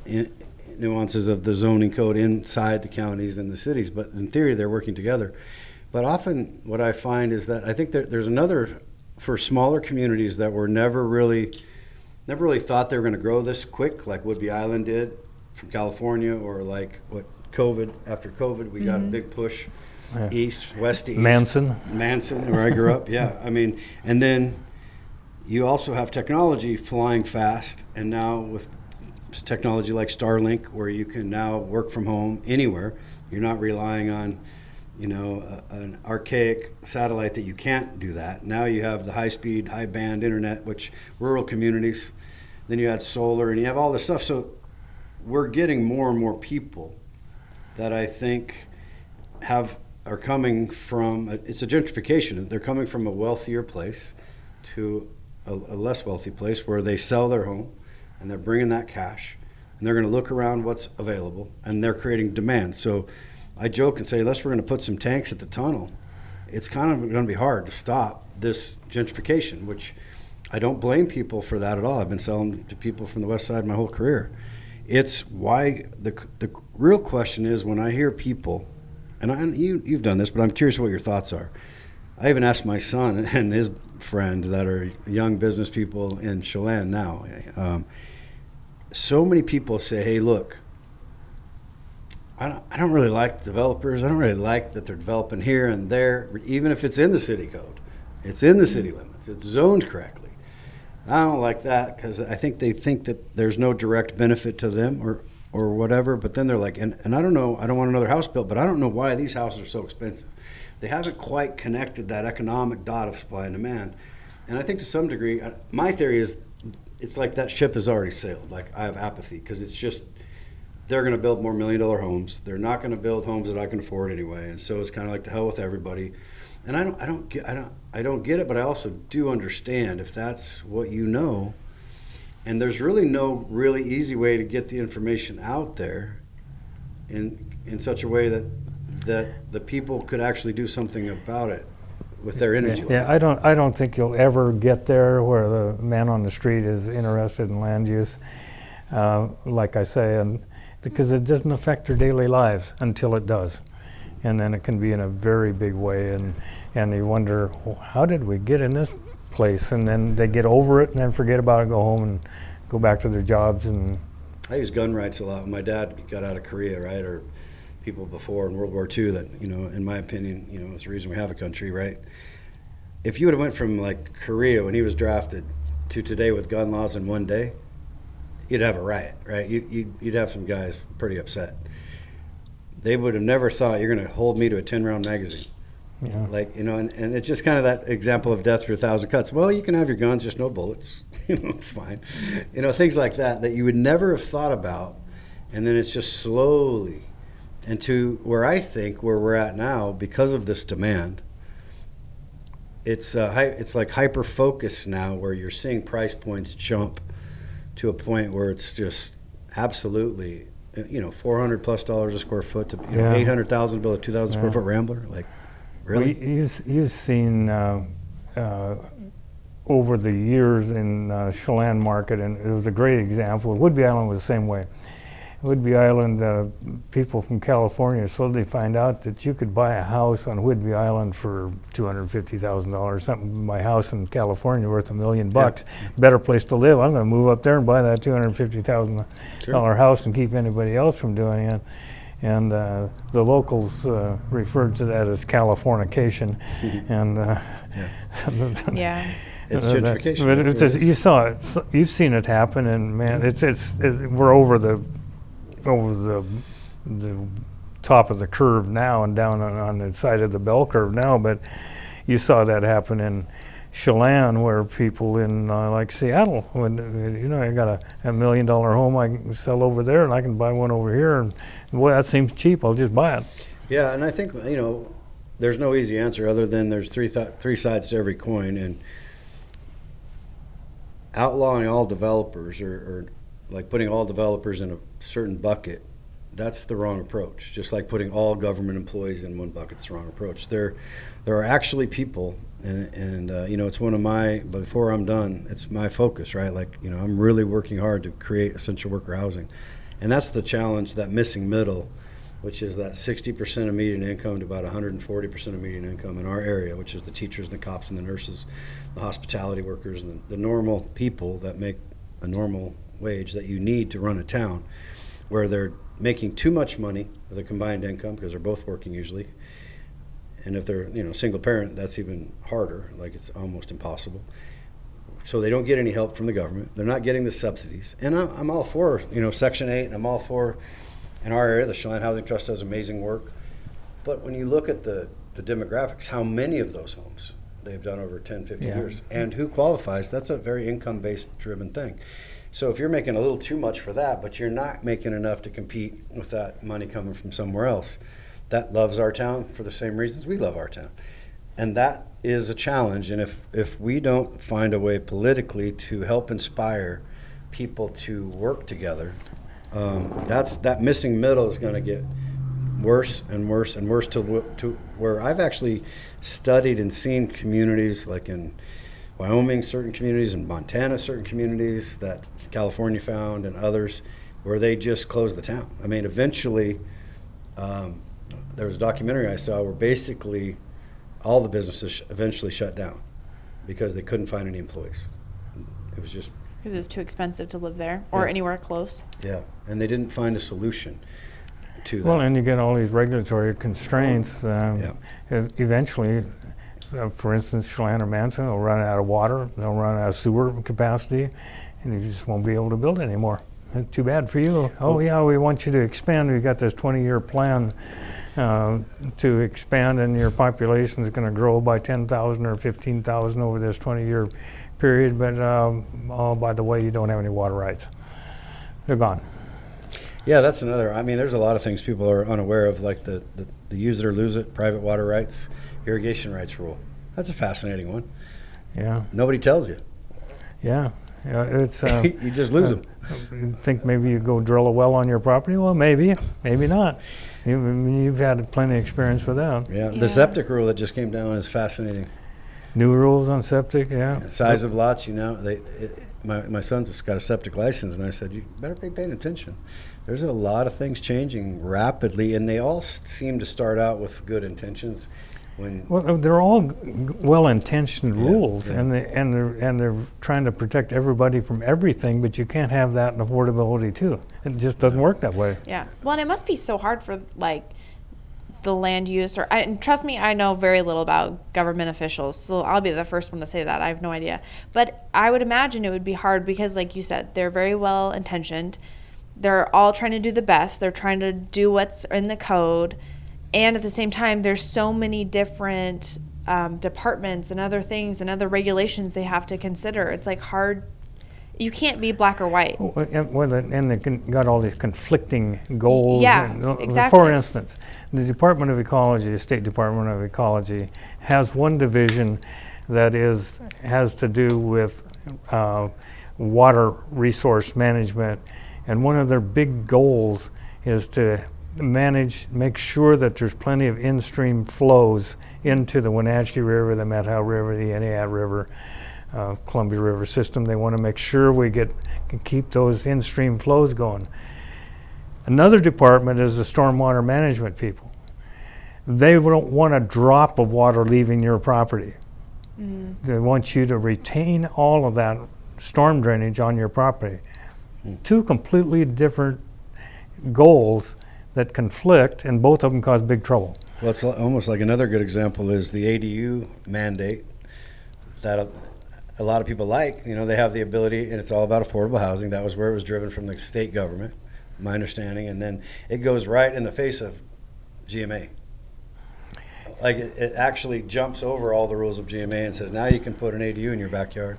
nuances of the zoning code inside the counties and the cities, but in theory they're working together. But often what I find is that I think there's another, for smaller communities that were never really thought they were going to grow this quick, like Whidbey Island did from California, or like what after COVID, we got a big push. Yeah. West to east. Manson, where I grew up, yeah. I mean, and then you also have technology flying fast, and now with technology like Starlink, where you can now work from home anywhere. You're not relying on, an archaic satellite that you can't do that. Now you have the high-speed, high-band internet, which rural communities. Then you add solar, and you have all this stuff. So we're getting more and more people that I think are coming from, it's a gentrification. They're coming from a wealthier place to a less wealthy place where they sell their home and they're bringing that cash and they're going to look around what's available and they're creating demand. So I joke and say, unless we're going to put some tanks at the tunnel, it's kind of going to be hard to stop this gentrification, which I don't blame people for that at all. I've been selling to people from the west side my whole career. It's why the real question is, when I hear people, and you've done this, but I'm curious what your thoughts are. I even asked my son and his friend that are young business people in Chelan now. So many people say, hey, look, I don't really like developers. I don't really like that they're developing here and there, even if it's in the city code. It's in the city limits. It's zoned correctly. I don't like that because I think they think that there's no direct benefit to them or whatever, but then they're like, and I don't know, I don't want another house built, but I don't know why these houses are so expensive. They haven't quite connected that economic dot of supply and demand. And I think to some degree, my theory is it's like that ship has already sailed. Like, I have apathy because it's just, they're going to build more $1 million homes. They're not going to build homes that I can afford anyway. And so it's kind of like, to hell with everybody. And I don't get it, but I also do understand if that's what you know. And there's really no really easy way to get the information out there in such a way that the people could actually do something about it with their energy. Yeah, I don't think you'll ever get there where the man on the street is interested in land use, like I say, and because it doesn't affect their daily lives until it does. And then it can be in a very big way, and you wonder, well, how did we get in this place? And then they get over it and then forget about it, go home and go back to their jobs. And I use gun rights a lot. When my dad got out of Korea, right, or people before in World War II that, in my opinion, it's the reason we have a country, right? If you would have went from like Korea when he was drafted to today with gun laws in one day, you'd have a riot, right? You'd have some guys pretty upset. They would have never thought you're going to hold me to a 10-round magazine. Yeah. And it's just kind of that example of death through 1,000 cuts. Well, you can have your guns, just no bullets. It's fine. Things like that you would never have thought about. And then it's just slowly, and to where I think where we're at now, because of this demand, it's like hyper-focus now, where you're seeing price points jump to a point where it's just absolutely, $400+ a square foot to $800,000 to build a 2,000 square foot Rambler. Like, really? Well, you've seen over the years in Chelan market, and it was a great example. Whidbey Island was the same way. Whidbey Island people from California suddenly find out that you could buy a house on Whidbey Island for $250,000. Something, my house in California worth $1 million. Better place to live. I'm going to move up there and buy that $250,000 house and keep anybody else from doing it. And the locals referred to that as Californication. And Yeah. It's gentrification. But That's it's what just, it is. you saw it, you've seen it happen, and man, we're over the top of the curve now and down on the side of the bell curve now. But you saw that happen in Chelan, where people in like Seattle, when I got a $1 million home I can sell over there, and I can buy one over here, and boy, that seems cheap. I'll just buy it. Yeah, and I think there's no easy answer other than there's three sides to every coin, and outlawing all developers or like putting all developers in a certain bucket, that's the wrong approach. Just like putting all government employees in one bucket's the wrong approach. There are actually people, and it's one of my, before I'm done, it's my focus, right? Like, I'm really working hard to create essential worker housing. And that's the challenge, that missing middle, which is that 60% of median income to about 140% of median income in our area, which is the teachers and the cops and the nurses, the hospitality workers, and the normal people that make a normal wage that you need to run a town, where they're making too much money with a combined income because they're both working usually. And if they're single parent, that's even harder, like it's almost impossible. So they don't get any help from the government. They're not getting the subsidies. And I'm all for Section 8, and I'm all for, in our area, the Chelan Housing Trust does amazing work. But when you look at the demographics, how many of those homes they've done over 10, 15 years, and who qualifies, that's a very income-based driven thing. So if you're making a little too much for that, but you're not making enough to compete with that money coming from somewhere else, that loves our town for the same reasons we love our town. And that is a challenge. And if we don't find a way politically to help inspire people to work together, that missing middle is going to get worse and worse and worse to where I've actually studied and seen communities like in Wyoming, certain communities, in Montana, certain communities that California found, and others where they just closed the town. I mean, eventually, there was a documentary I saw where basically all the businesses eventually shut down because they couldn't find any employees. It was just Because it was too expensive to live there or anywhere close. Yeah, and they didn't find a solution to that. Well, and you get all these regulatory constraints. Eventually, for instance, Chelan or Manson will run out of water, they'll run out of sewer capacity, and you just won't be able to build anymore. Too bad for you. Oh yeah, we want you to expand. We've got this 20-year plan to expand, and your population is going to grow by 10,000 or 15,000 over this 20-year period. But oh, by the way, you don't have any water rights. They're gone. Yeah, that's another. I mean, there's a lot of things people are unaware of, like the use it or lose it, private water rights, irrigation rights rule. That's a fascinating one. Yeah. Nobody tells you. Yeah. It's you just lose them. You think maybe you go drill a well on your property? Well, maybe not. You've had plenty of experience with that. Yeah, the septic rule that just came down is fascinating. New rules on septic, yeah. Size of lots, my son's just got a septic license, and I said, you better be paying attention. There's a lot of things changing rapidly, and they all seem to start out with good intentions. Well, they're all well-intentioned rules, and they're trying to protect everybody from everything, but you can't have that in affordability too. It just doesn't work that way. Yeah. Well, and it must be so hard for the land use, and trust me, I know very little about government officials, so I'll be the first one to say that. I have no idea. But I would imagine it would be hard because, like you said, they're very well-intentioned. They're all trying to do the best. They're trying to do what's in the code. And at the same time, there's so many different departments and other things and other regulations they have to consider. It's like hard. You can't be black or white. And they got all these conflicting goals. Yeah, exactly. For instance, the Department of Ecology, the State Department of Ecology, has one division that has to do with water resource management. And one of their big goals is to make sure that there's plenty of in-stream flows into the Wenatchee River, the Methow River, the Entiat River, Columbia River system. They want to make sure we can keep those in-stream flows going. Another department is the stormwater management people. They don't want a drop of water leaving your property. They want you to retain all of that storm drainage on your property. Two completely different goals that conflict, and both of them cause big trouble. Well, it's almost like another good example is the ADU mandate that a lot of people like. You know, they have the ability, and it's all about affordable housing. That was where it was driven from the state government, my understanding. And then it goes right in the face of GMA. Like it actually jumps over all the rules of GMA and says, now you can put an ADU in your backyard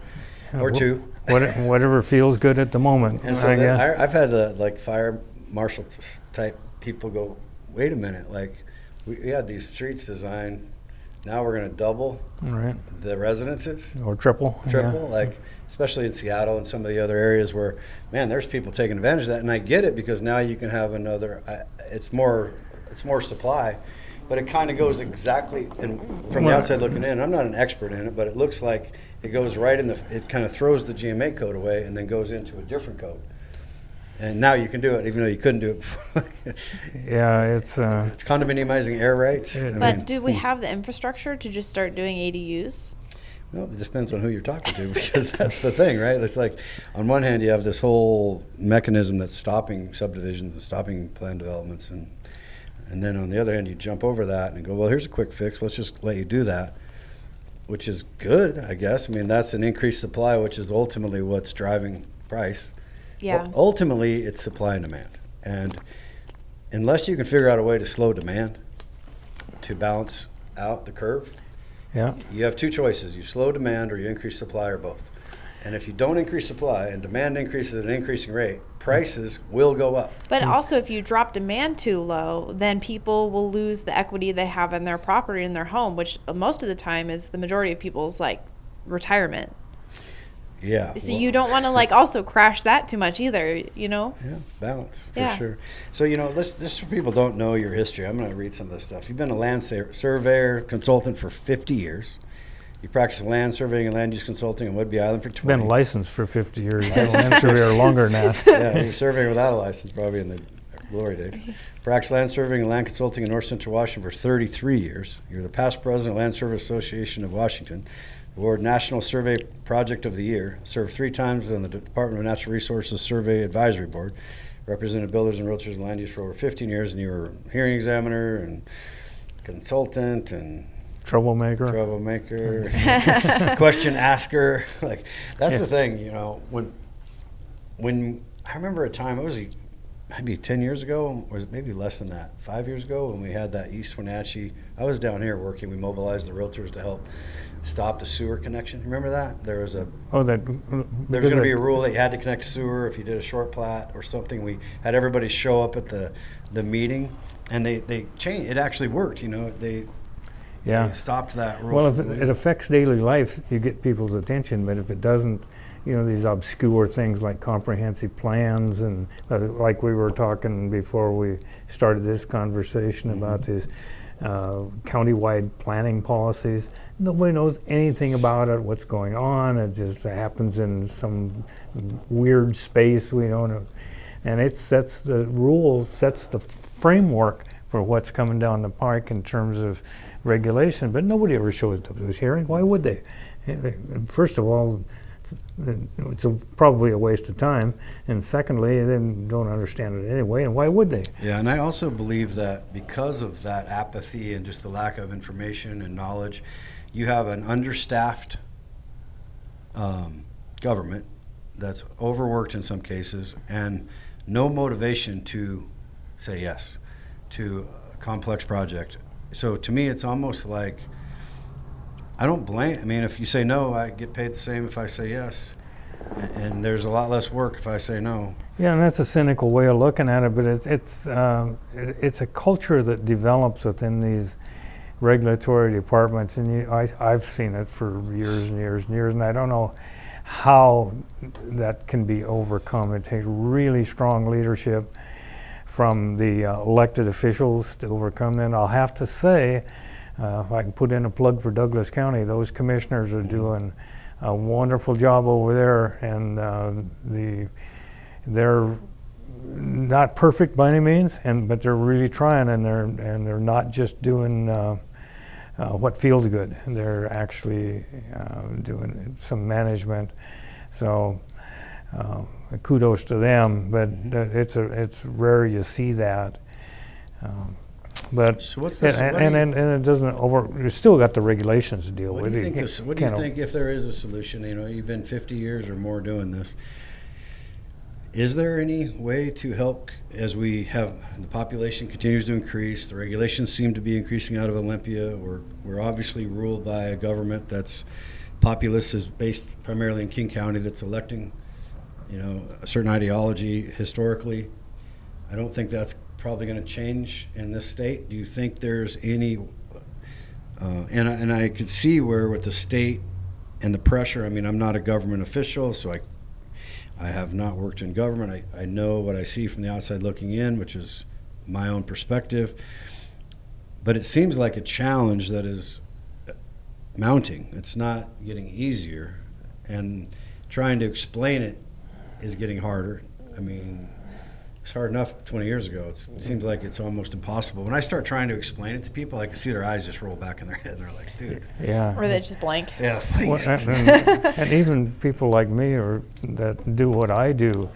or two. Whatever feels good at the moment. And so I've had like fire marshal type people go, wait a minute, like we had these streets designed. Now we're going to double the residences. Or triple. Like especially in Seattle and some of the other areas where, man, there's people taking advantage of that. And I get it because now you can have another, it's more supply. But it kind of goes exactly, and from the outside looking in, I'm not an expert in it, but it looks like it goes right in it kind of throws the GMA code away and then goes into a different code. And now you can do it, even though you couldn't do it before. Yeah, it's condominiumizing air rights. But do we have the infrastructure to just start doing ADUs? Well, it depends on who you're talking to, because that's the thing, right? It's like, on one hand, you have this whole mechanism that's stopping subdivisions and stopping plan developments, and then on the other hand, you jump over that and go, well, here's a quick fix. Let's just let you do that, which is good, I guess. I mean, that's an increased supply, which is ultimately what's driving price. Yeah. Ultimately, it's supply and demand. And unless you can figure out a way to slow demand to balance out the curve, you have two choices. You slow demand or you increase supply, or both. And if you don't increase supply and demand increases at an increasing rate, prices will go up. But also, if you drop demand too low, then people will lose the equity they have in their property, in their home, which most of the time is the majority of people's like retirement. Yeah. So you don't want to like also crash that too much either, you know? Yeah, balance for sure. So, you know, this for people don't know your history. I'm going to read some of this stuff. You've been a land surveyor consultant for 50 years. You practice land surveying and land use consulting on Whidbey Island for 20. Been licensed for 50 years. Been a land surveyor longer than that. Yeah, you're surveying without a license probably in the glory days. Practice land surveying and land consulting in North Central Washington for 33 years. You're the past president of Land Survey Association of Washington, awarded National Survey Project of the Year, served 3 times on the Department of Natural Resources Survey Advisory Board, represented builders and realtors in land use for over 15 years, and you were a hearing examiner and consultant and troublemaker, question asker. Like, that's the thing, you know, when I remember a time, it was maybe 10 years ago, or was it maybe less than that, 5 years ago, when we had that East Wenatchee. I was down here working. We mobilized the realtors to help stop the sewer connection. Remember that? There was there was going to be a rule that you had to connect to sewer if you did a short plat or something. We had everybody show up at the meeting, and they changed. It actually worked, you know. They stopped that rule. Well, if it affects daily life, you get people's attention, but if it doesn't, you know, these obscure things like comprehensive plans and like we were talking before we started this conversation about these countywide planning policies. Nobody knows anything about it, what's going on. It just happens in some weird space we don't know. And it sets the rules, sets the framework for what's coming down the pike in terms of regulation, but nobody ever shows up to this hearing. Why would they? First of all, it's probably a waste of time, and secondly, they don't understand it anyway, and why would they? Yeah, and I also believe that because of that apathy and just the lack of information and knowledge, you have an understaffed government that's overworked in some cases and no motivation to say yes to a complex project. So to me, it's almost like, I don't blame, I mean, if you say no, I get paid the same if I say yes. And there's a lot less work if I say no. Yeah, and that's a cynical way of looking at it, but it's a culture that develops within these regulatory departments, and I've seen it for years and years and years, and I don't know how that can be overcome. It takes really strong leadership from the elected officials to overcome that. And I'll have to say, if I can put in a plug for Douglas County, those commissioners are doing a wonderful job over there, and they're not perfect by any means, but they're really trying, and they're not just doing what feels good. They're actually doing some management. So kudos to them. But it's rare you see that. But So what's this? and it doesn't you still got the regulations to deal What with. do you think? What do you think if there is a solution? You've been 50 years or more doing this. Is there any way to help as we have the population continues to increase? The regulations seem to be increasing out of Olympia. We're obviously ruled by a government that's populace is based primarily in King County that's electing, a certain ideology historically. I don't think that's probably going to change in this state. Do you think there's any? And I could see where with the state and the pressure. I'm not a government official, so I have not worked in government. I know what I see from the outside looking in, which is my own perspective. But it seems like a challenge that is mounting. It's not getting easier. And trying to explain it is getting harder. It's hard enough 20 years ago. It seems like it's almost impossible. When I start trying to explain it to people, I can see their eyes just roll back in their head, and they're like, dude. Yeah. Or they just blank. Yeah, please. Well, and even people like me that do what I do,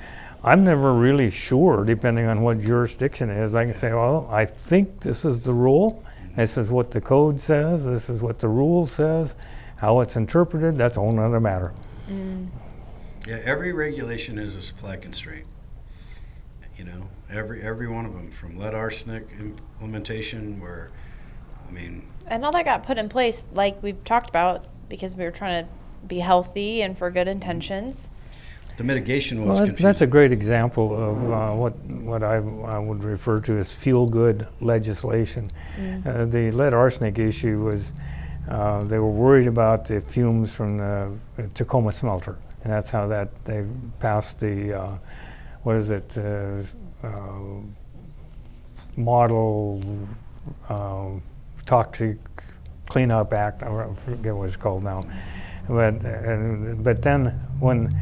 I'm never really sure, depending on what jurisdiction it is. I can say, well, I think this is the rule. This is what the code says. This is what the rule says. How it's interpreted, that's a whole other matter. Yeah, every regulation is a supply constraint. Every one of them, from lead arsenic implementation, where, And all that got put in place, like we've talked about, because we were trying to be healthy and for good intentions. the mitigation was confusing. That's a great example of what I would refer to as feel-good legislation. The lead arsenic issue was they were worried about the fumes from the Tacoma smelter, and that's how they passed the Model Toxic Cleanup Act. I forget what it's called now. But then when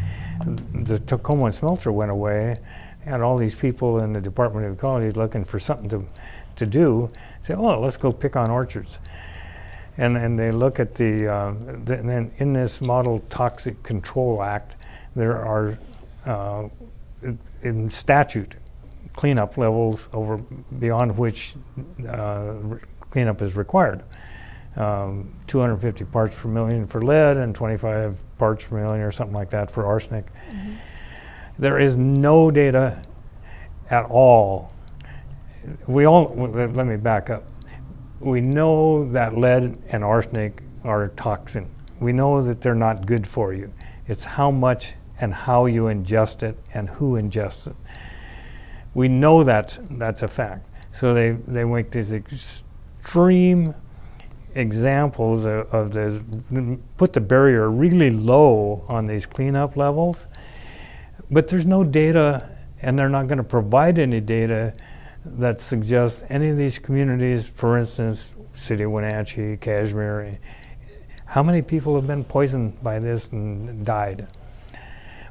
the Tacoma smelter went away, and all these people in the Department of Ecology looking for something to do, say, oh, let's go pick on orchards. And they look at then in this Model Toxic Control Act, there are in statute cleanup levels over beyond which cleanup is required. 250 parts per million for lead and 25 parts per million or something like that for arsenic. There is no data at all. Let me back up. We know that lead and arsenic are a toxin. We know that they're not good for you. It's how much and how you ingest it and who ingests it. We know that's a fact. So they make these extreme examples of this, put the barrier really low on these cleanup levels, but there's no data, and they're not going to provide any data that suggests any of these communities, for instance, City of Wenatchee, Kashmir, how many people have been poisoned by this and died?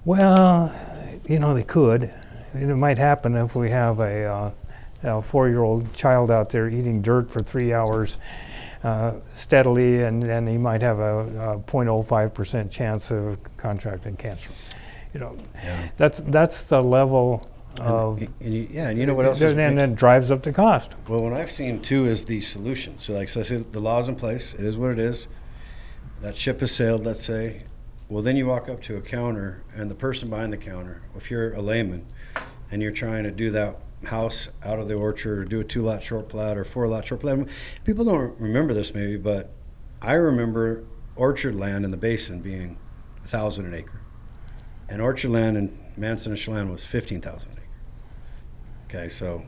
Well, they could. It might happen if we have a 4-year-old child out there eating dirt for 3 hours steadily, and then he might have a 0.05% chance of contracting cancer. That's the level of. And you know what else? And it drives up the cost. Well, what I've seen too is the solution. So I said, the law's in place. It is what it is. That ship has sailed, let's say. Well, then you walk up to a counter, and the person behind the counter, if you're a layman, and you're trying to do that house out of the orchard, or do a 2-lot short plat or 4-lot short plat. People don't remember this maybe, but I remember orchard land in the basin being $1,000 an acre, and orchard land in Manson and Chelan was $15,000 an acre. Okay, so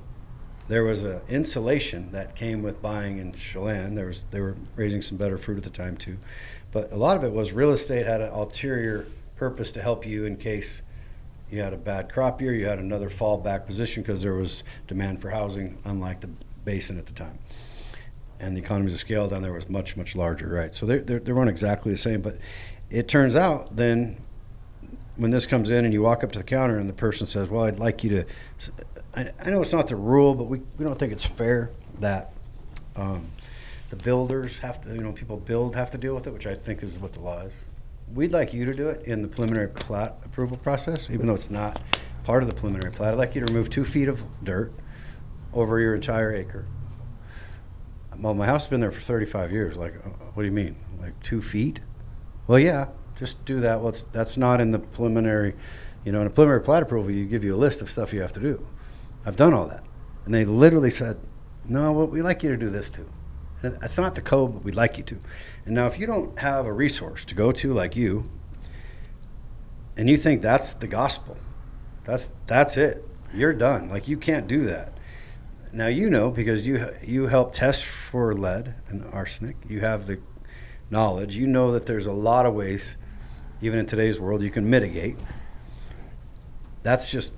there was an insulation that came with buying in Chelan. They were raising some better fruit at the time too, but a lot of it was real estate had an ulterior purpose to help you in case you had a bad crop year, you had another fallback position because there was demand for housing, unlike the basin at the time. And the economies of scale down there was much, much larger, right? So they weren't exactly the same, but it turns out then when this comes in and you walk up to the counter and the person says, well, I'd like you to, I know it's not the rule, but we don't think it's fair that the builders have to, people have to deal with it, which I think is what the law is. We'd like you to do it in the preliminary plat approval process, even though it's not part of the preliminary plat. I'd like you to remove 2 feet of dirt over your entire acre. Well, my house has been there for 35 years. Like, what do you mean? Like 2 feet? Well, yeah, just do that. Well, that's not in the preliminary, in a preliminary plat approval, you give you a list of stuff you have to do. I've done all that. And they literally said, no, well, we'd like you to do this too. And that's not the code, but we'd like you to. And now if you don't have a resource to go to like you, and you think that's the gospel, that's it. You're done. Like, you can't do that. Now, because you help test for lead and arsenic, you have the knowledge, that there's a lot of ways, even in today's world, you can mitigate. That's just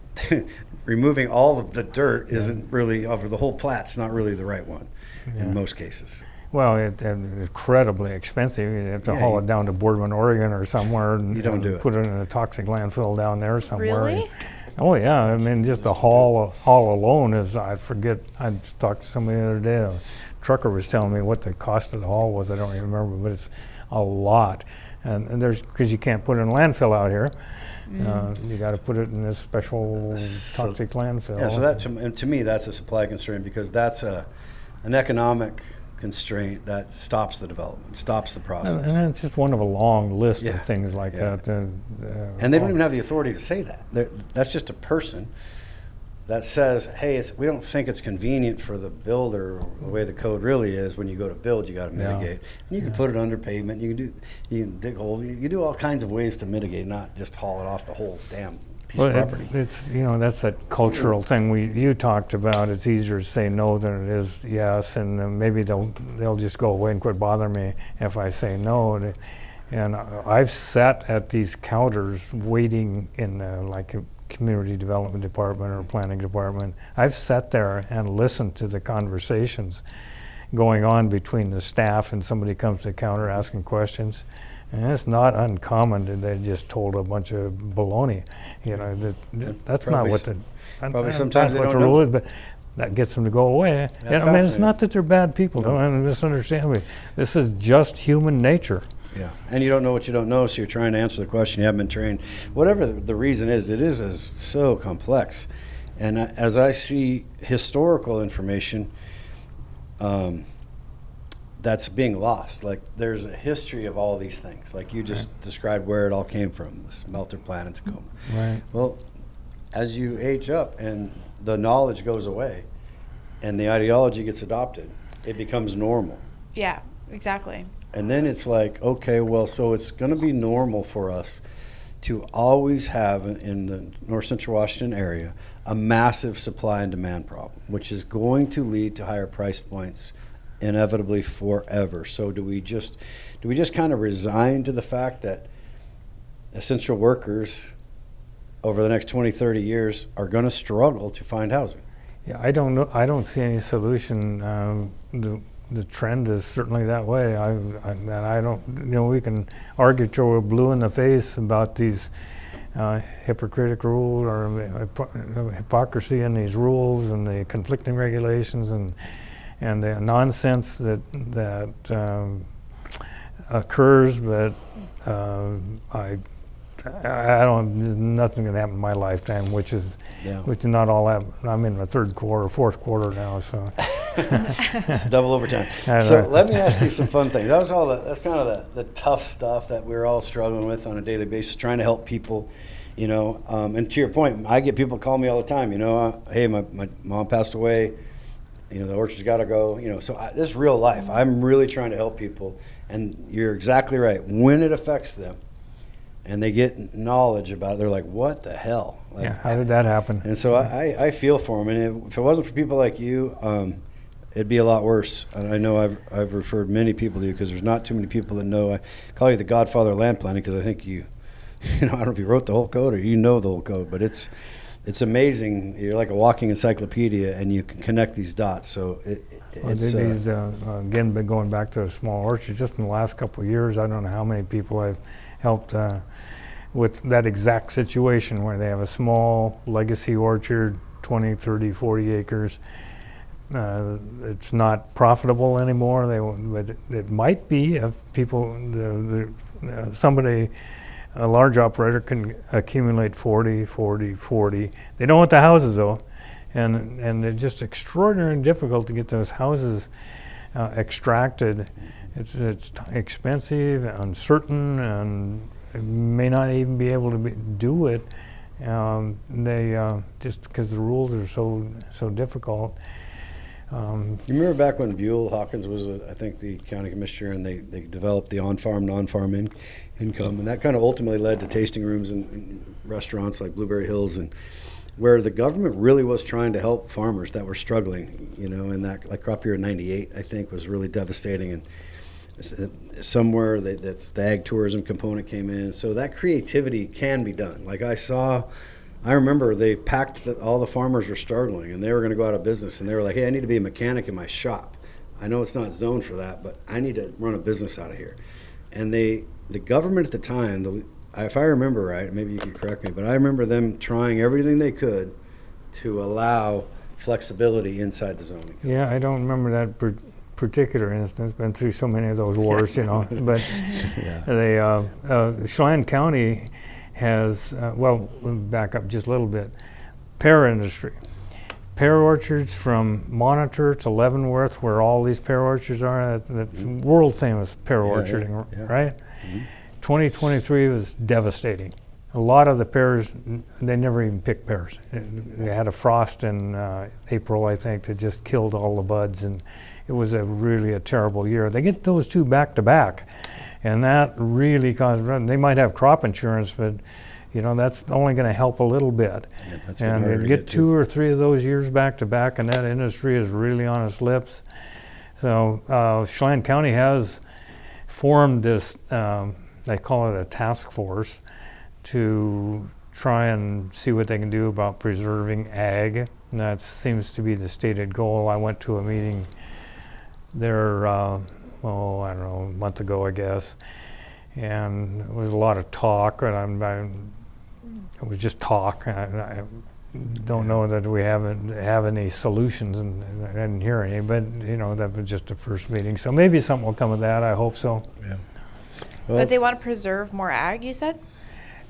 removing all of the dirt isn't really, over the whole plat's not really the right one in most cases. Well, it's incredibly expensive. You have to haul it down to Boardman, Oregon or somewhere and, you don't do it. Put it in a toxic landfill down there somewhere. Really? Oh yeah, I mean, just the haul alone is, I talked to somebody the other day, a trucker was telling me what the cost of the haul was. I don't even remember, but it's a lot. And there's, because you can't put it in a landfill out here. You got to put it in this special toxic landfill. Yeah, so that to me, that's a supply constraint, because that's an economic constraint that stops the development, stops the process. And it's just one of a long list of things like that. And they don't even have the authority to say that. That's just a person that says, hey, we don't think it's convenient for the builder, the way the code really is. When you go to build, you got to mitigate. And you can put it under pavement. You can dig holes. You can do all kinds of ways to mitigate, not just haul it off the whole damn piece of property. It's that's that cultural thing you talked about. It's easier to say no than it is yes, and maybe they'll just go away and quit bothering me if I say no. And I've sat at these counters waiting in like a community development department or planning department. I've sat there and listened to the conversations going on between the staff and somebody comes to the counter asking questions. And it's not uncommon that they just told a bunch of baloney. That's not what the probably sometimes they don't the rule is, but that gets them to go away. That's I mean, it's not that they're bad people. No. Don't misunderstand me. This is just human nature. Yeah, and you don't know what you don't know, so you're trying to answer the question. You haven't been trained. Whatever the reason is, it is so complex. And as I see historical information, that's being lost. Like, there's a history of all these things. Like you just described where it all came from, the smelter plant in Tacoma. Right. Well, as you age up and the knowledge goes away and the ideology gets adopted, it becomes normal. Yeah, exactly. And then it's like, okay, well, so it's going to be normal for us to always have in the North Central Washington area a massive supply and demand problem, which is going to lead to higher price points inevitably forever. So do we just kind of resign to the fact that essential workers over the next 20, 30 years are going to struggle to find housing? Yeah, I don't know. I don't see any solution. The trend is certainly that way. I don't. We can argue till we're blue in the face about these hypocritical rules or hypocrisy in these rules and the conflicting regulations and the nonsense that occurs. But I don't. There's nothing going to happen in my lifetime, which is not all that. I'm in my third quarter, fourth quarter now, so. It's double overtime. So let me ask you some fun things. That's kind of the tough stuff that we're all struggling with on a daily basis, trying to help people, and to your point, I get people call me all the time, hey, my mom passed away, the orchard's got to go, so this is real life. I'm really trying to help people, and you're exactly right. When it affects them and they get knowledge about it, they're like, what the hell? Like, how did that happen? And so I feel for them, and if it wasn't for people like you, it'd be a lot worse. And I know I've referred many people to you because there's not too many people that know. I call you the Godfather of Land Planning because I think I don't know if you wrote the whole code or the whole code, but it's amazing. You're like a walking encyclopedia, and you can connect these dots. So again, going back to a small orchard, just in the last couple of years, I don't know how many people I've helped with that exact situation where they have a small legacy orchard, 20, 30, 40 acres. It's not profitable anymore. But it might be if people, somebody, a large operator can accumulate 40, 40, 40. They don't want the houses though, and it's just extraordinarily difficult to get those houses extracted. It's expensive, uncertain, and may not even be able to do it. They just because the rules are so difficult. You remember back when Buell Hawkins was, I think, the county commissioner, and they developed the on-farm, non-farm income, and that kind of ultimately led to tasting rooms and restaurants like Blueberry Hills, and where the government really was trying to help farmers that were struggling, and that like crop year of '98, I think, was really devastating, and somewhere that's the ag tourism component came in. So that creativity can be done. Like I remember they packed all the farmers were struggling and they were going to go out of business, and they were like, hey, I need to be a mechanic in my shop. I know it's not zoned for that, but I need to run a business out of here. And the government at the time, if I remember right, maybe you can correct me, but I remember them trying everything they could to allow flexibility inside the zoning. Yeah, I don't remember that particular instance. Been through so many of those wars, But Chelan County has, back up just a little bit, pear industry. Pear orchards from Monitor to Leavenworth, where all these pear orchards are, that's world famous pear orcharding, right? Mm-hmm. 2023 was devastating. A lot of the pears, they never even picked pears. They had a frost in April, I think, that just killed all the buds, and it was really a terrible year. They get those two back to back, and that really caused, they might have crop insurance, but that's only going to help a little bit. Yeah, and get 2 or 3 of those years back to back, and that industry is really on its lips. So Chelan County has formed this, they call it a task force, to try and see what they can do about preserving ag. And that seems to be the stated goal. I went to a meeting there, I don't know, a month ago, I guess, and it was a lot of talk, and it was just talk. I don't know that we have any solutions, and I didn't hear any, but that was just the first meeting. So maybe something will come of that. I hope so. Yeah. Well, but they want to preserve more ag, you said?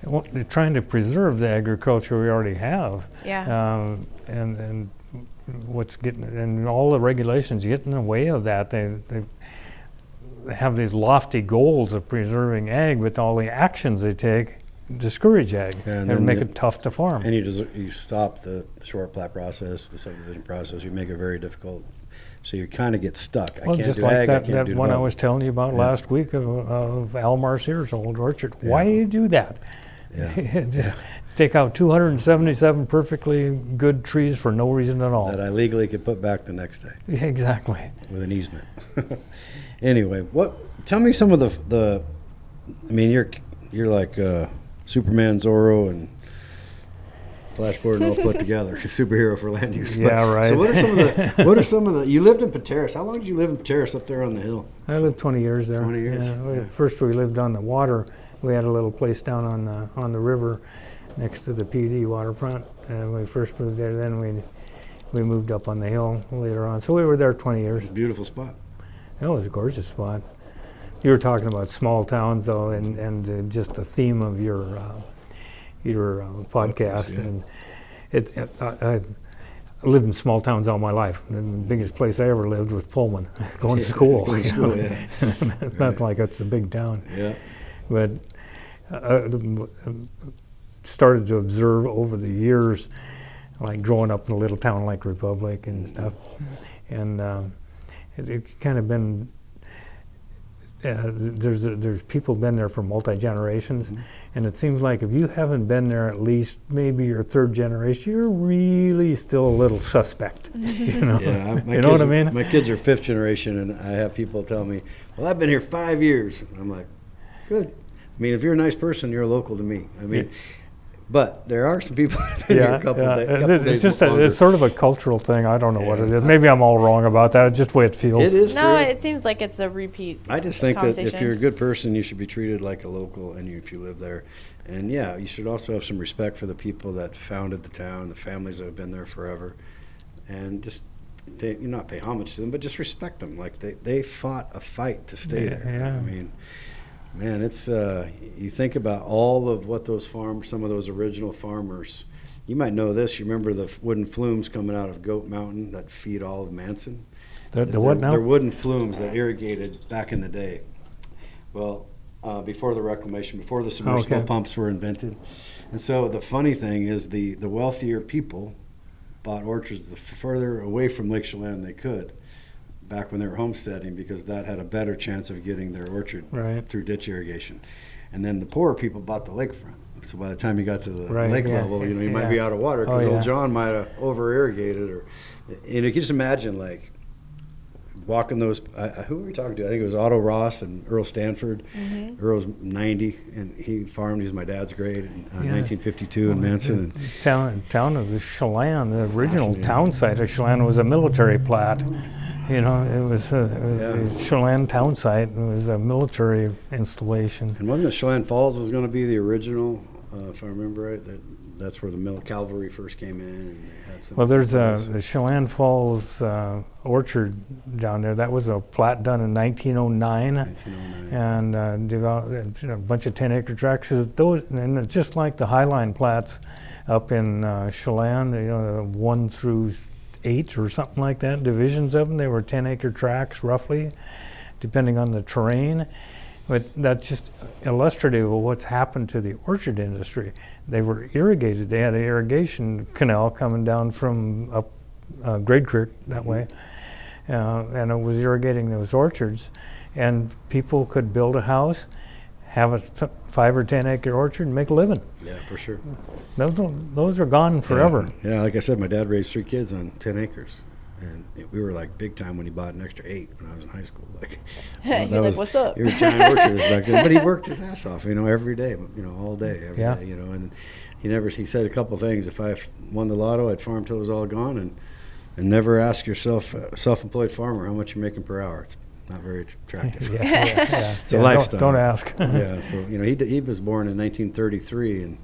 Well, they're trying to preserve the agriculture we already have. Yeah. And what's getting, and all the regulations get in the way of that. They have these lofty goals of preserving ag, but all the actions they take discourage ag and make it tough to farm. And you stop the short plat process, the subdivision process. You make it very difficult. So you kind of get stuck. Well, I can't just do like ag, that I can't do one I development. was telling you about last week of Al Marcier's old orchard. Yeah. Why do you do that? Yeah. Just take out 277 perfectly good trees for no reason at all. That I legally could put back the next day. Yeah, exactly. With an easement. Anyway, tell me some of the I mean, you're like Superman, Zorro, and Flash Gordon all put together. Superhero for land use. Yeah, right. So what are some of the you lived in Pateros. How long did you live in Pateros up there on the hill? I lived 20 years there. 20 years? Yeah. First we lived on the water. We had a little place down on the river next to the PD waterfront. And when we first moved there, then we moved up on the hill later on. So we were there 20 years. Beautiful spot. It was a gorgeous spot. You were talking about small towns, though, and just the theme of your podcast. Yeah. And I lived in small towns all my life. And the biggest place I ever lived was Pullman, going to school. Going to school, yeah. It's not like it's a big town. Yeah. But started to observe over the years, like growing up in a little town like Republic and stuff, and it kind of been. There's people been there for multi-generations, mm-hmm. and it seems like if you haven't been there at least maybe your third generation, you're really still a little suspect. Yeah, you know what I mean? My kids are 5th generation, and I have people tell me, "Well, I've been here 5 years." And I'm like, "Good. I mean, if you're a nice person, you're local to me." I mean. Yeah. But there are some people that have been here a couple days. It's sort of a cultural thing. I don't know what it is. Maybe I'm all wrong about that. It's just the way it feels. It is true. No, it seems like it's a repeat. I just think that if you're a good person, you should be treated like a local, and if you live there. And yeah, you should also have some respect for the people that founded the town, the families that have been there forever, and just not pay homage to them, but just respect them. Like they fought a fight to stay there. Yeah. I mean, man, it's you think about all of what those some of those original farmers. You might know this. You remember the wooden flumes coming out of Goat Mountain that feed all of Manson? The what now? They're wooden flumes that irrigated back in the day. Well, before the reclamation, before the submersible pumps were invented. And so the funny thing is the wealthier people bought orchards the further away from Lake Chelan they could back when they were homesteading, because that had a better chance of getting their orchard through ditch irrigation. And then the poorer people bought the lakefront. So by the time you got to the lake level, you might be out of water because old John might have over irrigated. You can just imagine, like, walking those. Who were we talking to? I think it was Otto Ross and Earl Stanford. Mm-hmm. Earl's 90, and he farmed. He was my dad's grade in 1952 in Manson. Town of the Chelan, the original town site of Chelan was a military plat. It was the Chelan town site. It was a military installation. And wasn't it Chelan Falls was going to be the original, if I remember right? That's where the cavalry first came in. And they had some. Well, there's the Chelan Falls orchard down there. That was a plat done in 1909. 1909. And developed a bunch of 10-acre tracts. Those, and just like the Highline plats up in Chelan, 1 through 8 or something like that, divisions of them. They were 10-acre tracts roughly, depending on the terrain. But that's just illustrative of what's happened to the orchard industry. They were irrigated. They had an irrigation canal coming down from up Grade Creek that way, and it was irrigating those orchards. And people could build a house, have a 5 or 10-acre orchard, and make a living. Yeah, for sure. Those are gone forever. Yeah, like I said, my dad raised 3 kids on 10 acres. And we were like big time when he bought an extra 8 when I was in high school. What's up? He was giant orchards back then, but he worked his ass off, every day, all day, every day, And he said a couple things. If I won the lotto, I'd farm till it was all gone, and never ask yourself, a self-employed farmer, how much you're making per hour. It's not very attractive. It's a lifestyle. Don't ask. So he was born in 1933 in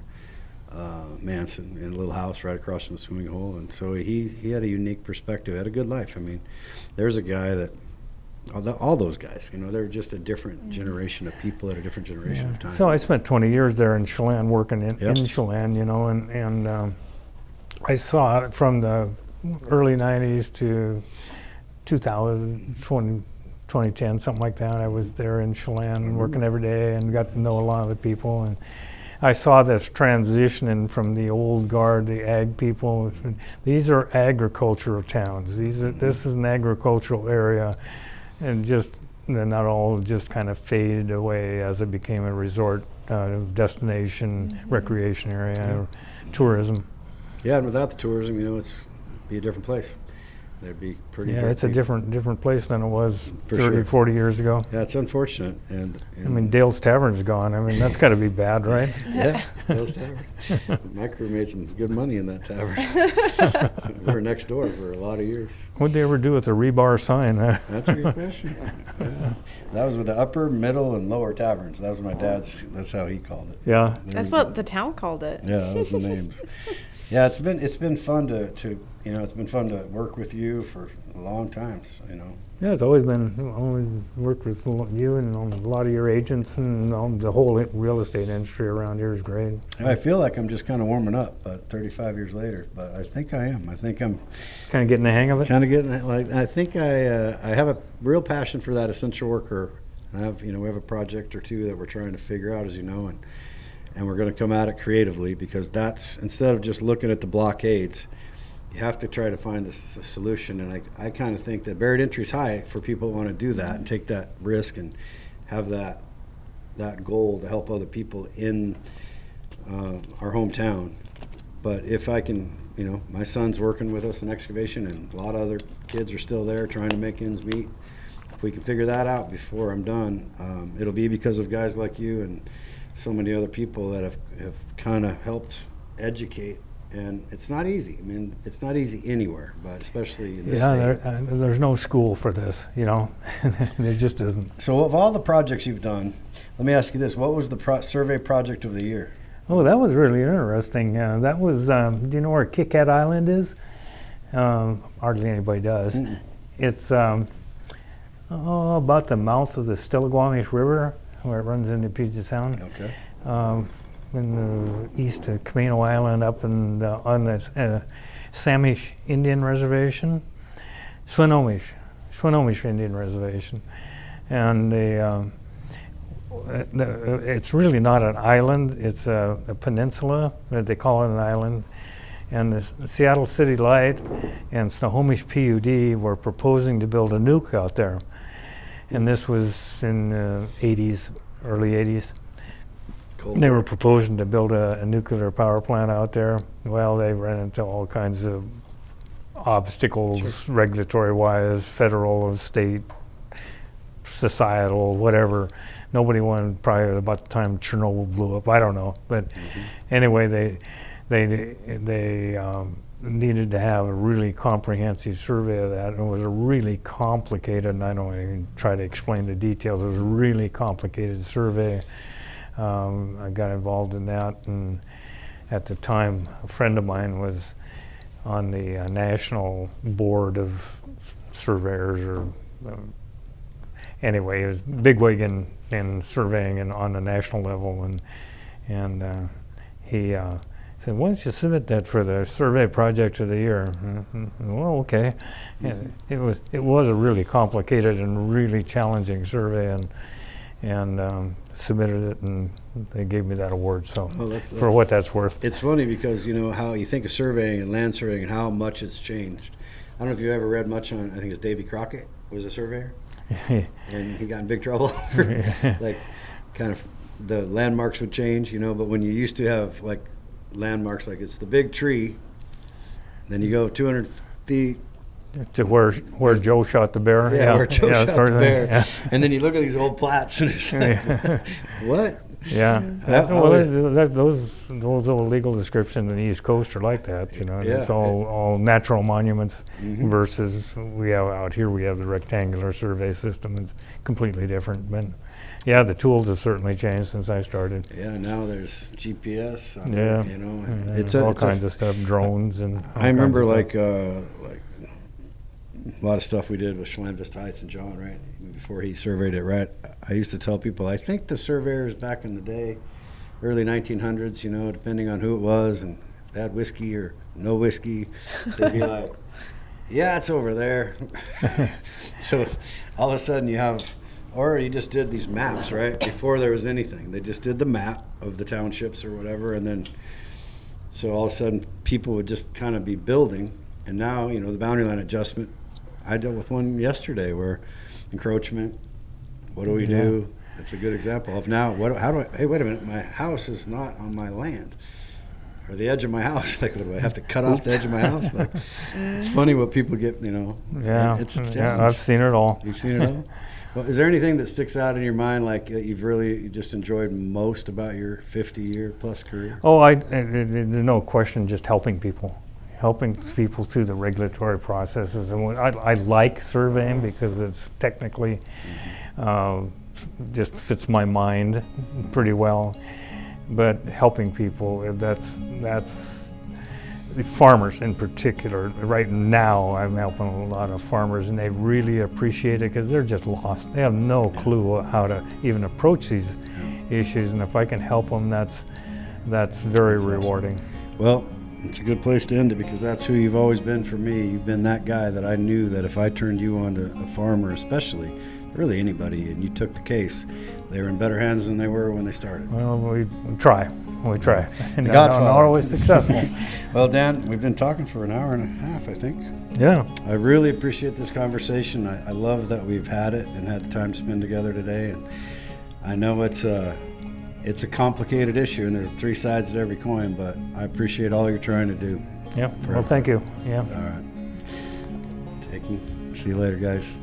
Manson, in a little house right across from the swimming hole, and so he had a unique perspective, had a good life. I mean, there's a guy that all those guys, they're just a different generation of people at a different generation of time. So I spent 20 years there in Chelan, working in Chelan, and I saw it from the early 90s to 2010, something like that. I was there in Chelan working every day and got to know a lot of the people, and I saw this transitioning from the old guard, the ag people. These are agricultural towns. This is an agricultural area, and not all just kind of faded away as it became a resort destination, recreation area, tourism. Yeah, and without the tourism, it'd be a different place. There'd be pretty. Yeah, it's a different place than it was 30, 40 years ago. Yeah, it's unfortunate. And I mean, Dale's Tavern's gone. I mean, that's got to be bad, right? Yeah, Dale's Tavern. My crew made some good money in that tavern. We were next door for a lot of years. What'd they ever do with the rebar sign? That's a good question. Yeah. That was with the upper, middle, and lower taverns. That was my dad's. That's how he called it. Yeah. That's what the town called it. Yeah, that was the names. Yeah, it's been fun to it's been fun to work with you for a long time. Yeah, it's always worked with you and a lot of your agents, and the whole real estate industry around here is great. I feel like I'm just kind of warming up, but 35 years later. But I think I am. I think I'm kind of getting the hang of it. Kind of getting I think I have a real passion for that essential worker. I have we have a project or two that we're trying to figure out, as you know, and we're going to come at it creatively, because that's, instead of just looking at the blockades, you have to try to find a solution. And I kind of think that barrier to entry is high for people who want to do that and take that risk and have that goal to help other people in our hometown. But if I can, my son's working with us in excavation, and a lot of other kids are still there trying to make ends meet. If we can figure that out before I'm done, it'll be because of guys like you and so many other people that have kind of helped educate. And it's not easy. I mean, it's not easy anywhere, but especially in this state. There's no school for this, There just isn't. So of all the projects you've done, let me ask you this. What was the survey project of the year? Oh, that was really interesting. That was, do you know where Kit-Kat Island is? Hardly anybody does. Mm-mm. It's about the mouth of the Stillaguamish River, where it runs into Puget Sound. Okay. In the east of Camino Island, up on the Samish Indian Reservation, Swinomish Indian Reservation, and it's really not an island; it's a peninsula, but they call it an island. And the Seattle City Light and Snohomish PUD were proposing to build a nuke out there, and this was in the early 80s. Cool. They were proposing to build a nuclear power plant out there. Well, they ran into all kinds of obstacles, Sure. regulatory-wise, federal, state, societal, whatever. Nobody wanted, probably about the time Chernobyl blew up. I don't know, but anyway, they needed to have a really comprehensive survey of that, and it was a really complicated, and I don't even try to explain the details. It was a really complicated survey. I got involved in that, and at the time, a friend of mine was on the national board of surveyors, or anyway, he was bigwig in surveying and on the national level, and he said, "Why don't you submit that for the survey project of the year?" Well, okay. And it was a really complicated and really challenging survey, and submitted it, and they gave me that award. So for what that's worth. It's funny because you know how you think of surveying and land surveying and how much it's changed. I don't know if you've ever read much on. I think it's Davy Crockett was a surveyor, and he got in big trouble. Like, kind of the landmarks would change, you know. But when you used to have like landmarks, like it's the big tree, then you go 200 feet. To where Joe shot the bear. Yeah, where Joe shot the bear. Yeah. And then you look at these old plats and it's like, what? Yeah. Those old legal descriptions on the East Coast are like that, you know. Yeah. It's all natural monuments versus we have out here, we have the rectangular survey system. It's completely different. But yeah, the tools have certainly changed since I started. Yeah, now there's GPS. Yeah. You know, It's all kinds of stuff, drones and all I remember kinds of like a lot of stuff we did with Chelan Vista Heights and John, right? Before he surveyed it, right? I used to tell people, I think the surveyors back in the day, early 1900s, you know, depending on who it was, and if they had whiskey or no whiskey, they'd be like, yeah, it's over there. So all of a sudden you have, or you just did these maps, right? Before there was anything. They just did the map of the townships or whatever, and then, so all of a sudden people would just kind of be building, and now, you know, the boundary line adjustment, I dealt with one yesterday where encroachment, what do we do? That's a good example of now, hey, wait a minute, my house is not on my land. Or the edge of my house, like, what do I have to cut off the edge of my house? Like, it's funny what people get, you know. Yeah, it's a challenge. Yeah, I've seen it all. You've seen it all? Well, is there anything that sticks out in your mind, like that you've really just enjoyed most about your 50-year plus career? Oh, there's no question, just helping people through the regulatory processes. And I like surveying because it's technically just fits my mind pretty well. But helping people, that's the farmers in particular. Right now, I'm helping a lot of farmers, and they really appreciate it because they're just lost. They have no clue how to even approach these issues, and if I can help them, that's very rewarding. Awesome. Well, it's a good place to end it because that's who you've always been for me. You've been that guy that I knew that if I turned you on to a farmer, especially, really anybody, and you took the case, they were in better hands than they were when they started. Well, we try. And Godfather. not always successful. Well, Dan, we've been talking for an hour and a half, I think. Yeah. I really appreciate this conversation. I love that we've had it and had the time to spend together today. And I know it's a complicated issue, and there's three sides to every coin, but I appreciate all you're trying to do. Yeah. Well, thank you. Yeah. All right. See you later, guys.